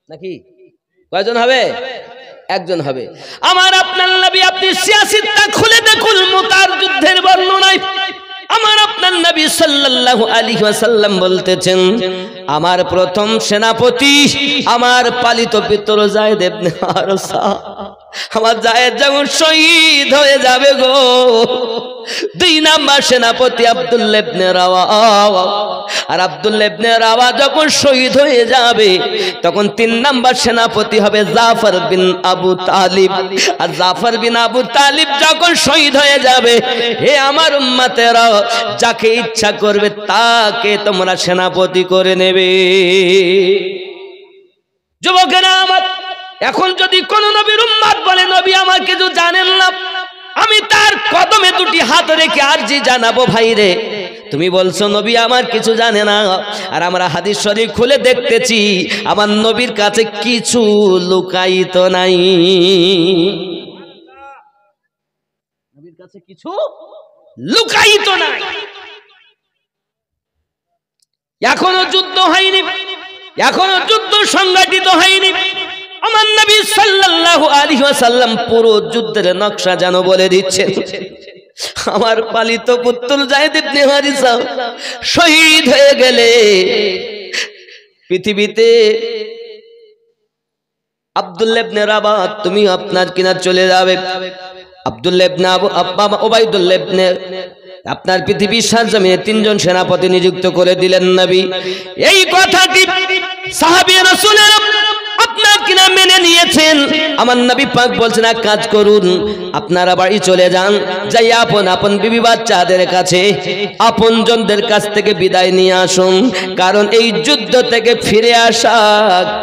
নাকি? কয়জন হবে? একজন হবে। আমার আপনার নবী, আপনি সিয়াসিতটা খুলে দেখুন, মুতার যুদ্ধের বর্ণনায় আমার আপনার নবী সাল্লাল্লাহু আলাইহি ওয়াসাল্লাম বলতেছেন, আমার প্রথম সেনাপতি আমার পালিত পুত্র যায়েদ ইবনে হারেসা। আমার যায়েদ যখন শহীদ হয়ে যাবে গো, 2 নাম্বার সেনাপতি আব্দুল্লাহ ইবনে রাওয়াহা। আর আব্দুল্লাহ ইবনে রাওয়াহা যখন শহীদ হয়ে যাবে তখন 3 নাম্বার সেনাপতি হবে জাফর বিন আবু তালিব। আর জাফর বিন আবু তালিব যখন শহীদ হয়ে যাবে, হে আমার উম্মতেরা, যাকে ইচ্ছা করবে তাকে তোমরা সেনাপতি করে নেবে। যুবকেরা আমার, এখন যদি কোন নবীর উম্মত বলে নবী আমার কিছু জানেন না, আমি তার কদমে 2টি হাত রেখে আরজি জানাবো, ভাই রে তুমি বলছো নবী আমার কিছু জানে না, আর আমরা হাদিস শরীফ খুলে দেখতেছি আমার নবীর কাছে কিছু লুকায়িত নাই। নবীর কাছে কিছু লুকায়িত নাই। এখনো যুদ্ধ হয়নি, এখনো যুদ্ধ সংগঠিত হয়নি। আমার নবী সাল্লাল্লাহু আলাইহি ওয়াসাল্লাম পুরো যুদ্ধের নকশা যেন বলে দিচ্ছেন। আমার পালিত পুত্র যায়েদ ইবনে হারিসা শহীদ হয়ে গেলে পৃথিবীতে আব্দুল্লাহ ইবনে রাওয়াহা তুমি আপনার কিনার চলে যাবে। আব্দুল্লাহ ইবনে উবাইদুল্লাহ ইবনে আপনার পৃথিবীর সরজমিনে 3 জন সেনাপতি নিযুক্ত করে দিলেন নবী। এই কথাটি সাহাবী রাসূলেরা আপনার কিনা মেনে নিয়েছেন। আমার নবী পাক বলছেন, এক কাজ করুন, আপনারা বাড়ি চলে যান, যাই আপন আপন বিবি বাচ্চাদের কাছে, আপনজনদের কাছ থেকে বিদায় নিয়ে আসুন, কারণ এই যুদ্ধ থেকে ফিরে আসা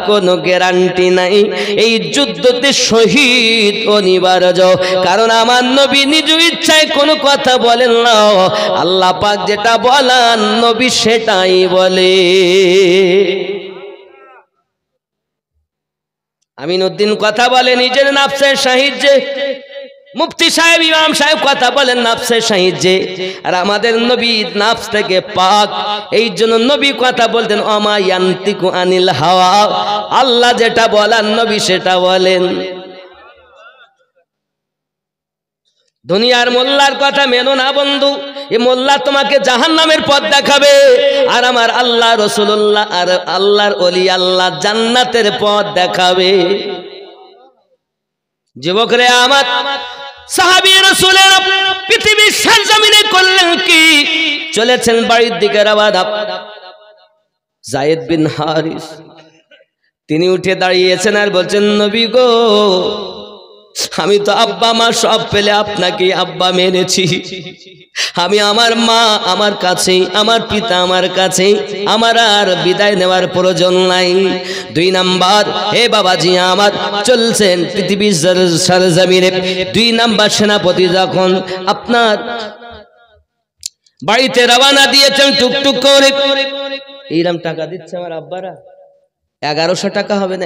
কোনো গ্যারান্টি নাই। এই যুদ্ধতে শহীদ অনিবার্য, কারণ আমার নবী নিজ ইচ্ছায় কোনো কথা বলেন না, আল্লাহ পাক যেটা বলেন নবী সেটাই বলে। আমিনউদ্দিন কথা বলে নিজের নাফসের সাহিত্যে, মুফতি সাহেব ইমাম সাহেব কথা বলেন নাফসের সাহিত্যে, আর আমাদের নবী নাফস থেকে পাক। এই জন্য নবী কথা বলতেন ওমা ইয়ান্তিকু আনিল হাওয়া, আল্লাহ যেটা বলেন নবী সেটা বলেন। দুনিয়ার মোল্লার কথা মেনো না বন্ধু, এই মোল্লা তোমাকে জাহান্নামের পথ দেখাবে, আর আমার আল্লাহ রাসূলুল্লাহ আর আল্লাহর ওলি আল্লাহ জান্নাতের পথ দেখাবে। যুবকরে আমার, সাহাবী রাসূলেরা পৃথিবীর সরজমিনে করলেন কি, চলেছেন বাড়ির দিকে রওনা। যায়েদ বিন হারিস তিনি উঠে দাঁড়িয়েছেন আর বলছেন, নবী গো আমি তো আব্বা মা সব পেলে আপনাকে আব্বা মেনেছি। আমি আমার মা আমার কাছে, আমার পিতা আমার কাছে, আমার আর বিদায় নেওয়ার প্রয়োজন নাই। 2 নাম্বার, হে বাবাজি আমার, চলছেন পৃথিবীর সরজমিনে 2 নাম্বার সেনাপতি যখন আপনার বাড়িতে রওনা দিয়েছেন টুকটুক করে, এইরকম টাকা দিচ্ছে আমার আব্বারা। 1100 টাকা হবে না?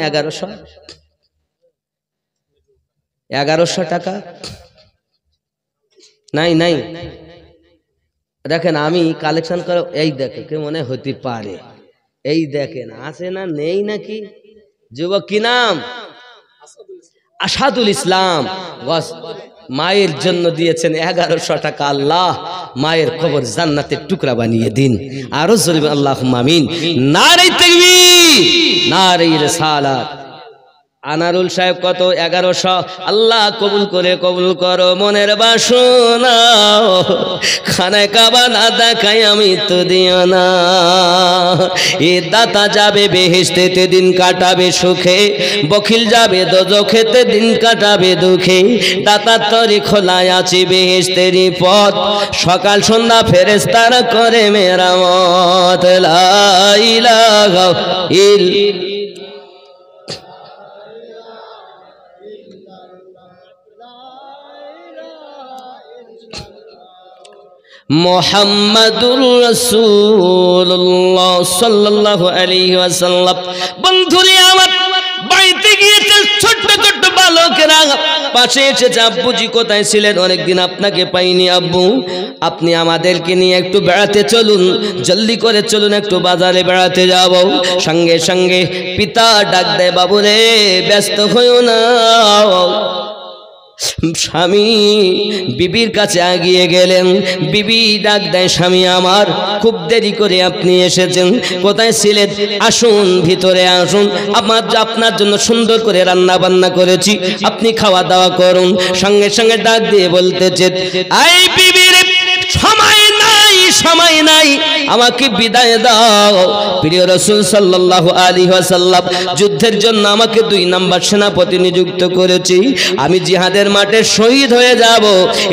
1100 টাকা নাই নাই। দেখেন আমি কালেকশন করে, এই দেখে কে মনে হতে পারে, এই দেখেন আছে না নেই নাকি? যুবক কি নাম? আসাদুল ইসলাম। বস মায়ের জন্য দিয়েছেন 1100 টাকা। আল্লাহ মায়ের কবর জান্নাতের টুকরা বানিয়ে দিন। আরো জোরে আল্লাহুম্মা আমিন। নারে তাকবীর, নারে রিসালাত। আনারুল সাহেব কত? 1100। আল্লাহ কবুল করে, কবুল করো মনের বাসনা। খানায় কাবা না দেখাই আমি তো দিও না। এ দাতা যাবে বেহেশতেতে, দিন কাটাবে সুখে। বখিল যাবে দোজখেতে, দিন কাটাবে দুঃখে। দাতার তরি খোলায় আছে বেহেশতেরই পথ। সকাল সন্ধ্যা ফেরেশতারা করে মেরামত। লা ইলাহা ইল্লাল্লাহ। মুহাম্মাদুর রাসূলুল্লাহ সাল্লাল্লাহু আলাইহি ওয়াসাল্লাম। বন্ধুরে আমার, বাড়িতে গিয়েছে ছোট্ট ছোট্ট বালকেরা, পাশে এসেছে, আব্বুজি কোথায় ছিলেন? অনেকদিন আপনাকে পাইনি আব্বু, আপনি আমাদেরকে নিয়ে একটু বেড়াতে চলুন, জলদি করে চলুন, একটু বাজারে বেড়াতে যাব। সঙ্গে সঙ্গে পিতা ডাক দেয়, বাবু রে ব্যস্ত হইও না। স্বামী বিবির কাছে এগিয়ে গেলেন। বিবি ডাক দেয়, স্বামী আমার, খুব দেরি করে আপনি এসেছেন, কোথায় ছিলেন? আসুন ভিতরে আসুন, আপনার জন্য সুন্দর করে রান্না বান্না করেছি, আপনি খাওয়া দাওয়া করুন। সঙ্গে সঙ্গে ডাক দিয়ে বলতেছে, আই বিবি রে, সময় নাই, সময় নাই, আমাকে বিদায় দাও। প্রিয় রাসূল সাল্লাল্লাহু আলাইহি ওয়াসাল্লাম যুদ্ধের জন্য আমাকে 2 নাম্বার সেনাপতি নিযুক্ত করেছি। আমি জিহাদের মাঠে শহীদ হয়ে যাব,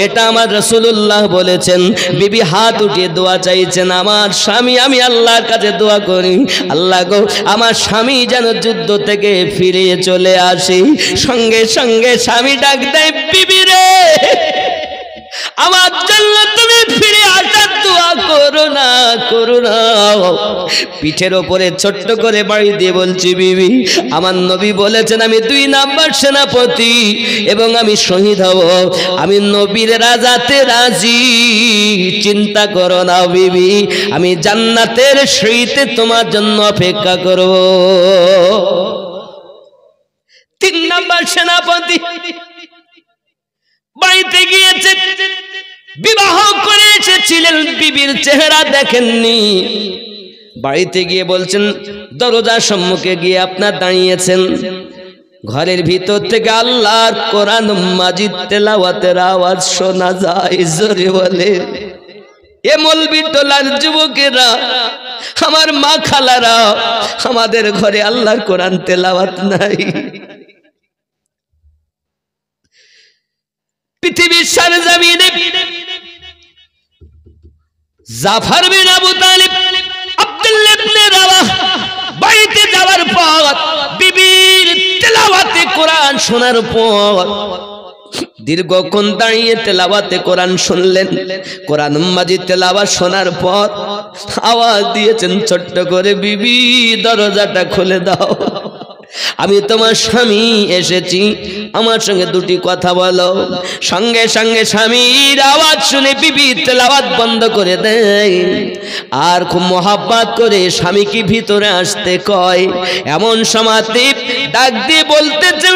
এটা আমার রাসূলুল্লাহ বলেছেন। বিবি হাত উঠিয়ে দোয়া চাইছেন, আমার স্বামী, আমি আল্লাহর কাছে দোয়া করি, আল্লাহ গো আমার স্বামী যেন যুদ্ধ থেকে ফিরে চলে আসে। সঙ্গে সঙ্গে স্বামী ডাক দেয়, বিবি রে আমার জন্য তুমি ফিরে আসার দোয়া করো না, করো না। পিঠের ওপরে ছোট্ট করে বাড়ি দিয়ে বলছি, বিবি আমার নবী বলেছেন আমি 2 নাম্বার সেনাপতি এবং আমি শহীদ হব, আমি নবীর রাজাতে রাজি, চিন্তা করো না বিবি, আমি জান্নাতের সিঁড়িতে তোমার জন্য অপেক্ষা করব। 3 নাম্বার সেনাপতি বাড়িতে গিয়েছে, বিবাহ করে এসেছিলেন, বিবির চেহারা দেখেননি। বাড়িতে গিয়ে বলছেন, দরজার সম্মুখে গিয়ে আপনার দাঁড়িয়েছেন, ঘরের ভিতর থেকে আল্লাহর কোরআন মাজিদ তেলাওয়াতের আওয়াজ শোনা যায়। জোরে বলে এ মলবি টোলার যুবকেরা, আমার মা খালারা, আমাদের ঘরে আল্লাহর কোরআন তেলাওয়াত নাই। পৃথিবীর সরজমিনে জাফর বিন আবু তালিব, আব্দুল্লাহ ইবনে রাওয়াহ বাড়িতে যাওয়ার পর বিবির তেলাওয়াতে কোরআন শোনার পর দীর্ঘক্ষণ দাঁড়িয়ে তেলাওয়াতে কোরআন শুনলেন। কোরআন মাজিদ তেলাওয়াত শোনার পর আওয়াজ দিয়েছেন ছোট্ট করে, বিবি দরজাটা খুলে দাও, আমি তোমার স্বামী এসেছি, আমার সঙ্গে 2টি কথা বলো। সঙ্গে সঙ্গে স্বামীর আওয়াজ শুনে বিবি তেলাওয়াত বন্ধ করে দেয় আর খুব মোহাব্বত করে স্বামীকে ভিতরে আসতে কয়। এমন সময়তে ডাক দিয়ে বলতেছে,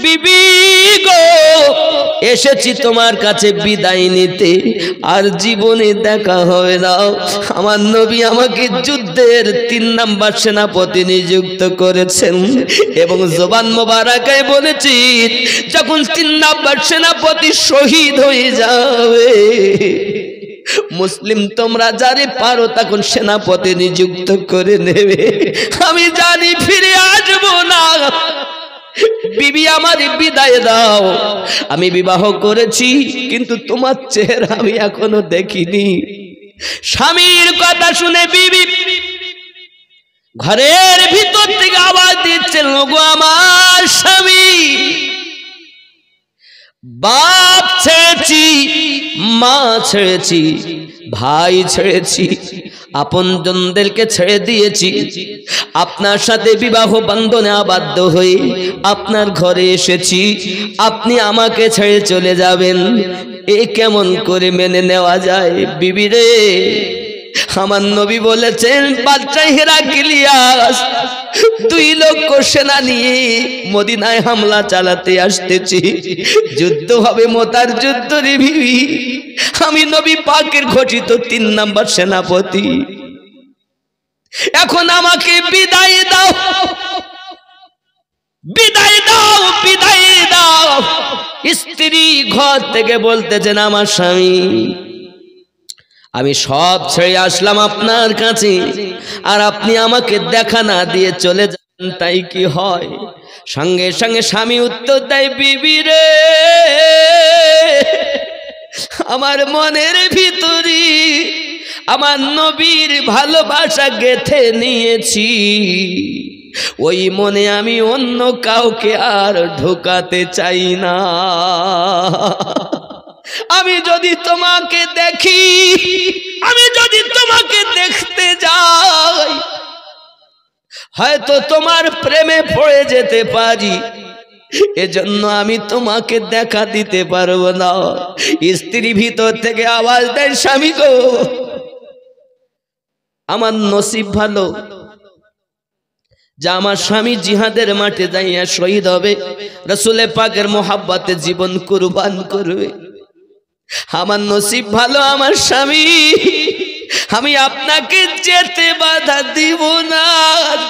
বিবি গো এসেছি তোমার কাছে বিদায় নিতে, আর জীবনে দেখা হবে না। আমার নবী আমাকে যুদ্ধের 3 নাম্বার সেনাপতি নিযুক্ত করেছেন এবং জবান মোবারকায় বলেছি, যখন 3 নাম্বার সেনাপতি শহীদ হয়ে যাবে, মুসলিম তোমরা যারে পারো তখন সেনাপতি নিযুক্ত করে নেবে, আমি জানি ফিরে আসবো না। বিবি আমার বিদায় দাও, আমি বিবাহ করেছি কিন্তু তোমার চেহারা আমি এখনো দেখিনি। স্বামীর কথা শুনে বিবি ঘরের ভিতর থেকে আওয়াজ দিচ্ছেন, ওগো আমার স্বামী, বাপ ছেড়েছি, মা ছেড়েছি, ভাই ছেড়েছি, আপনজনদেরকে ছেড়ে দিয়েছি, আপনার সাথে বিবাহ বন্ধনে আবদ্ধ হয়ে আপনার ঘরে এসেছি, আপনি আমাকে ছেড়ে চলে যাবেন, এ কেমন করে মেনে নেওয়া যায়? বিবি রে, আমার নবী বলেছেন, বাদশা হেরাক্লিয়াস 2 লক্ষ সেনা নিয়ে মদিনায় হামলা চালাতে আসতেছি, যুদ্ধ হবে মোতার যুদ্ধ রে বিবি, আমি নবী পাকের ঘোষিত 3 নাম্বার সেনাপতি, এখন আমাকে বিদায় দাও, বিদায় দাও, বিদায় দাও। স্ত্রী ঘর থেকে বলতেছেন, আমার স্বামী, আমি সব ছেড়ে আসলাম আপনার কাছে, আর আপনি আমাকে দেখা না দিয়ে চলে যান, তাই কি হয়? সঙ্গে সঙ্গে স্বামী উত্তর দেয়, বিবি রে, আমার মনের ভিতরে আমার নবীর ভালোবাসা গেঁথে নিয়েছি, ওই মনে আমি অন্য কাউকে আর ঢোকাতে চাই না। আমি যদি তোমাকে দেখি, আমি যদি তোমাকে দেখতে যাই, হয়তো তোমার প্রেমে পড়ে যেতে পারি, এজন্য আমি তোমাকে দেখা দিতে পারবো না। স্ত্রী ভিতর থেকে আওয়াজ দেয়, স্বামী গো, আমার নসিব ভালো যে আমার স্বামী জিহাদের মাঠে যাইয়া শহীদ হবে, রাসূলে পাকের মোহাব্বতে জীবন কুরবান করবে। আমার নসিব ভালো আমার স্বামী, আমি আপনাকে যেতে বাধা দিব না,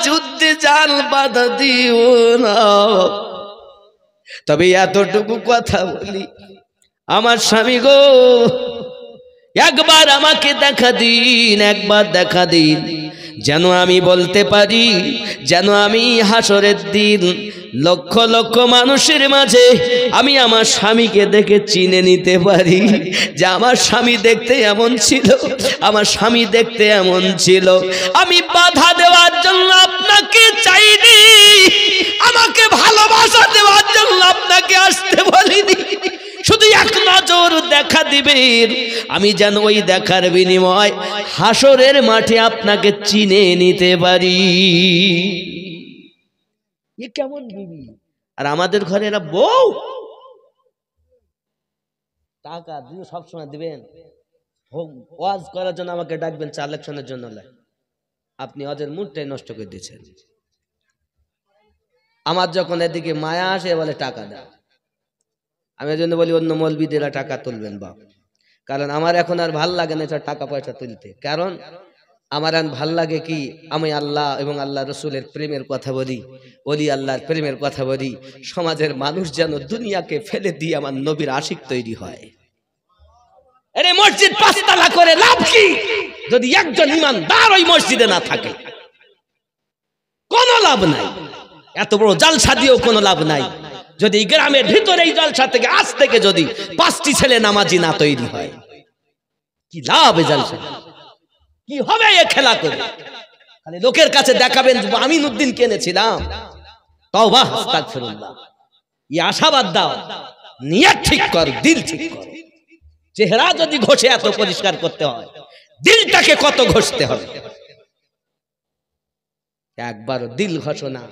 যুদ্ধে যান বাধা দিব না, তবে এতটুকু কথা বলি, আমার স্বামী গো, একবার আমাকে দেখা দিন, একবার দেখা দিন, যেন আমি বলতে পারি, যেন আমি হাসরের দিন লক্ষ লক্ষ মানুষের মাঝে আমি আমার স্বামীকে দেখে চিনে নিতে পারি যে আমার স্বামী দেখতে এমন ছিল, আমার স্বামী দেখতে এমন ছিল। আমি বাধা দেওয়ার জন্য আপনাকে চাইনি, আমাকে ভালোবাসা দেওয়ার জন্য আপনাকে আসতে বলিনি, শুধু এক নজর দেখা দিবেন, আমি যেন ওই দেখার বিনিময় হাসরের মাঠে আপনাকে চিনে নিতে পারি। এ কেমন বিবি? আর আমাদের ঘরে এরা বউ, টাকা দিয়ে সবসময় দিবেন, ওয়াজ করার জন্য আমাকে ডাকবেন, 4 ইলেকশনের জন্য, আপনি ওদের মুডটাই নষ্ট করে দিয়েছেন। আমার যখন এদিকে মায়া আসে বলে টাকা দাও, আমি এই জন্য বলি অন্য মৌলবীদেরা টাকা তুলবেন বাপ, কারণ আমার এখন আর ভাল লাগে না টাকা পয়সা তুলতে, কারণ আমার আর ভাল লাগে কি, আমি আল্লাহ এবং আল্লাহ রসুলের প্রেমের কথা বলি, ওলি আল্লাহর প্রেমের কথা বলি, সমাজের মানুষ যেন দুনিয়াকে ফেলে দিয়ে আমার নবীর আশিক তৈরি হয়। আরে মসজিদ 5 তলা করে লাভ কি যদি একজন ইমানদার ওই মসজিদে না থাকে? কোনো লাভ নাই, এত বড় জালসা দিয়েও কোনো লাভ নাই যদি গ্রামের ভিতরে এই জলসা থেকে আজ থেকে যদি 5টি ছেলে নামাজি না তৈরি হয়। কি লাভ এই জলসা? কি হবে এই খেলা করে? খালি লোকের কাছে দেখাবেন আমিনউদ্দিন কিনেছিলাম, তওবা আস্তাগফিরুল্লাহ। এই আশাবাদ দাও, নিয়ত ঠিক কর, দিল ঠিক কর। চেহারা যদি ঘষে এত পরিষ্কার করতে হয়, দিলটাকে কত ঘষতে হবে? একবার দিল ঘষনা,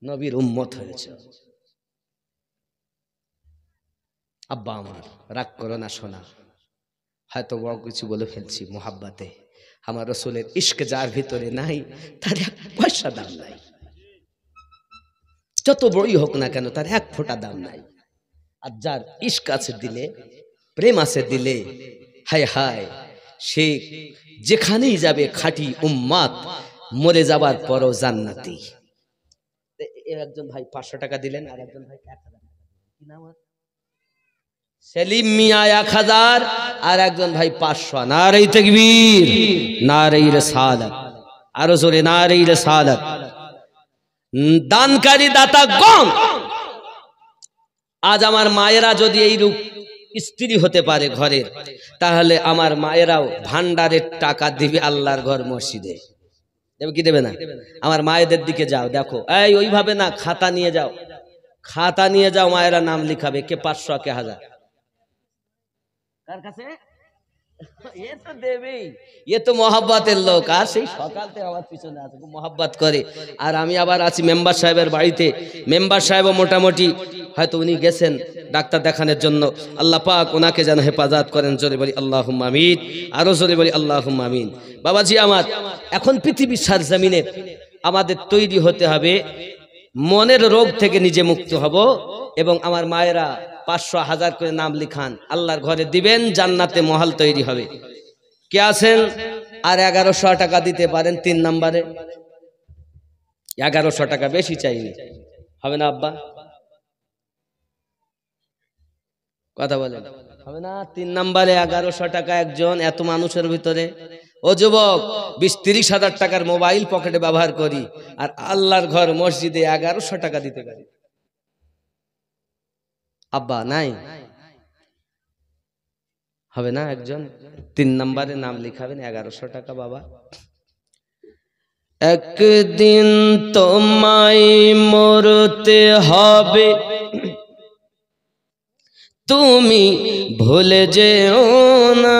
নবীর উম্মত হয়েছে। আব্বা আমার রাগ করো না সোনা, হয়তো বড় কিছু বলে ফেলছি মোহাব্বতে, আমার রসুলের ইশক যার ভিতরে নাই তার 1 পয়সা দাম নাই, যত বড়ই হোক না কেন তার 1 ফোঁটা দাম নাই। আর যার ইশক আছে দিলে, প্রেম আছে দিলে, হায় হায়, সে যেখানেই যাবে খাঁটি উম্মাত, মরে যাবার পরও জান্নাতি। একজন ভাই 500 টাকা দিলেন, আর একজন ভাই 1000 টাকা, কি নাম? সেলিম মিয়া 1000, আর একজন ভাই 500। নারে তাকবীর, নারে রিসালাত, আরো জোরে নারে রিসালাত, দানকারী দাতা গণ। আজ আমার মায়েরা যদি এই রূপ স্ত্রী হতে পারে ঘরের, তাহলে আমার মায়েরাও ভান্ডারের টাকা দিবে আল্লাহর ঘর মসজিদে। দেবে কি দেবে না? আমার মায়েদের দিকে যাও, দেখো, এই ওইভাবে না, খাতা নিয়ে যাও, খাতা নিয়ে যাও, মায়েরা নাম লিখাবে, কে 500 কে 1000। কার কাছে? এ তো দেবেই, এ তো মহাব্বতের লোক। আর সেই সকাল থেকে আমার পিছনে আছে, খুব মহাব্বত করে। আর আমি আবার আছি মেম্বার সাহেবের বাড়িতে। মেম্বার সাহেবও মোটামুটি হয়তো উনি গেছেন ডাক্তার দেখানোর জন্য। আল্লাহ পাক ওনাকে যেন হেফাজত করেন। জোরে বলি আল্লাহুম্মা আমিন, আরো জোরে বলি আল্লাহুম্মা আমিন। বাবাজি আমার, এখন পৃথিবীর সারজমিনে আমাদের তৈরি হতে হবে, মনের রোগ থেকে নিজে মুক্ত হব। এবং আমার মায়েরা 500 1000 করে নাম লিখান, আল্লাহর ঘরে দিবেন, জান্নাতে মহল তৈরি হবে। কে আছেন আর 1100 টাকা দিতে পারেন 3 নম্বরে? 1100 টাকা, বেশি চাইনি, হবে না আব্বা? কথা বলেন, হবে না? 3 নম্বরে 1100 টাকা একজন, এত মানুষের ভিতরে। ও যুবক, 20-30 হাজার টাকার মোবাইল পকেটে ব্যবহার করি, আর আল্লাহর ঘর মসজিদে 1100 টাকা দিতে পারি। আব্বা নাই, হবে না? একজন 3 নম্বরে নাম লিখাবেন, 1100 টাকা। বাবা, একদিন তোমায় মরতে হবে, তুমি ভুলে যেও না।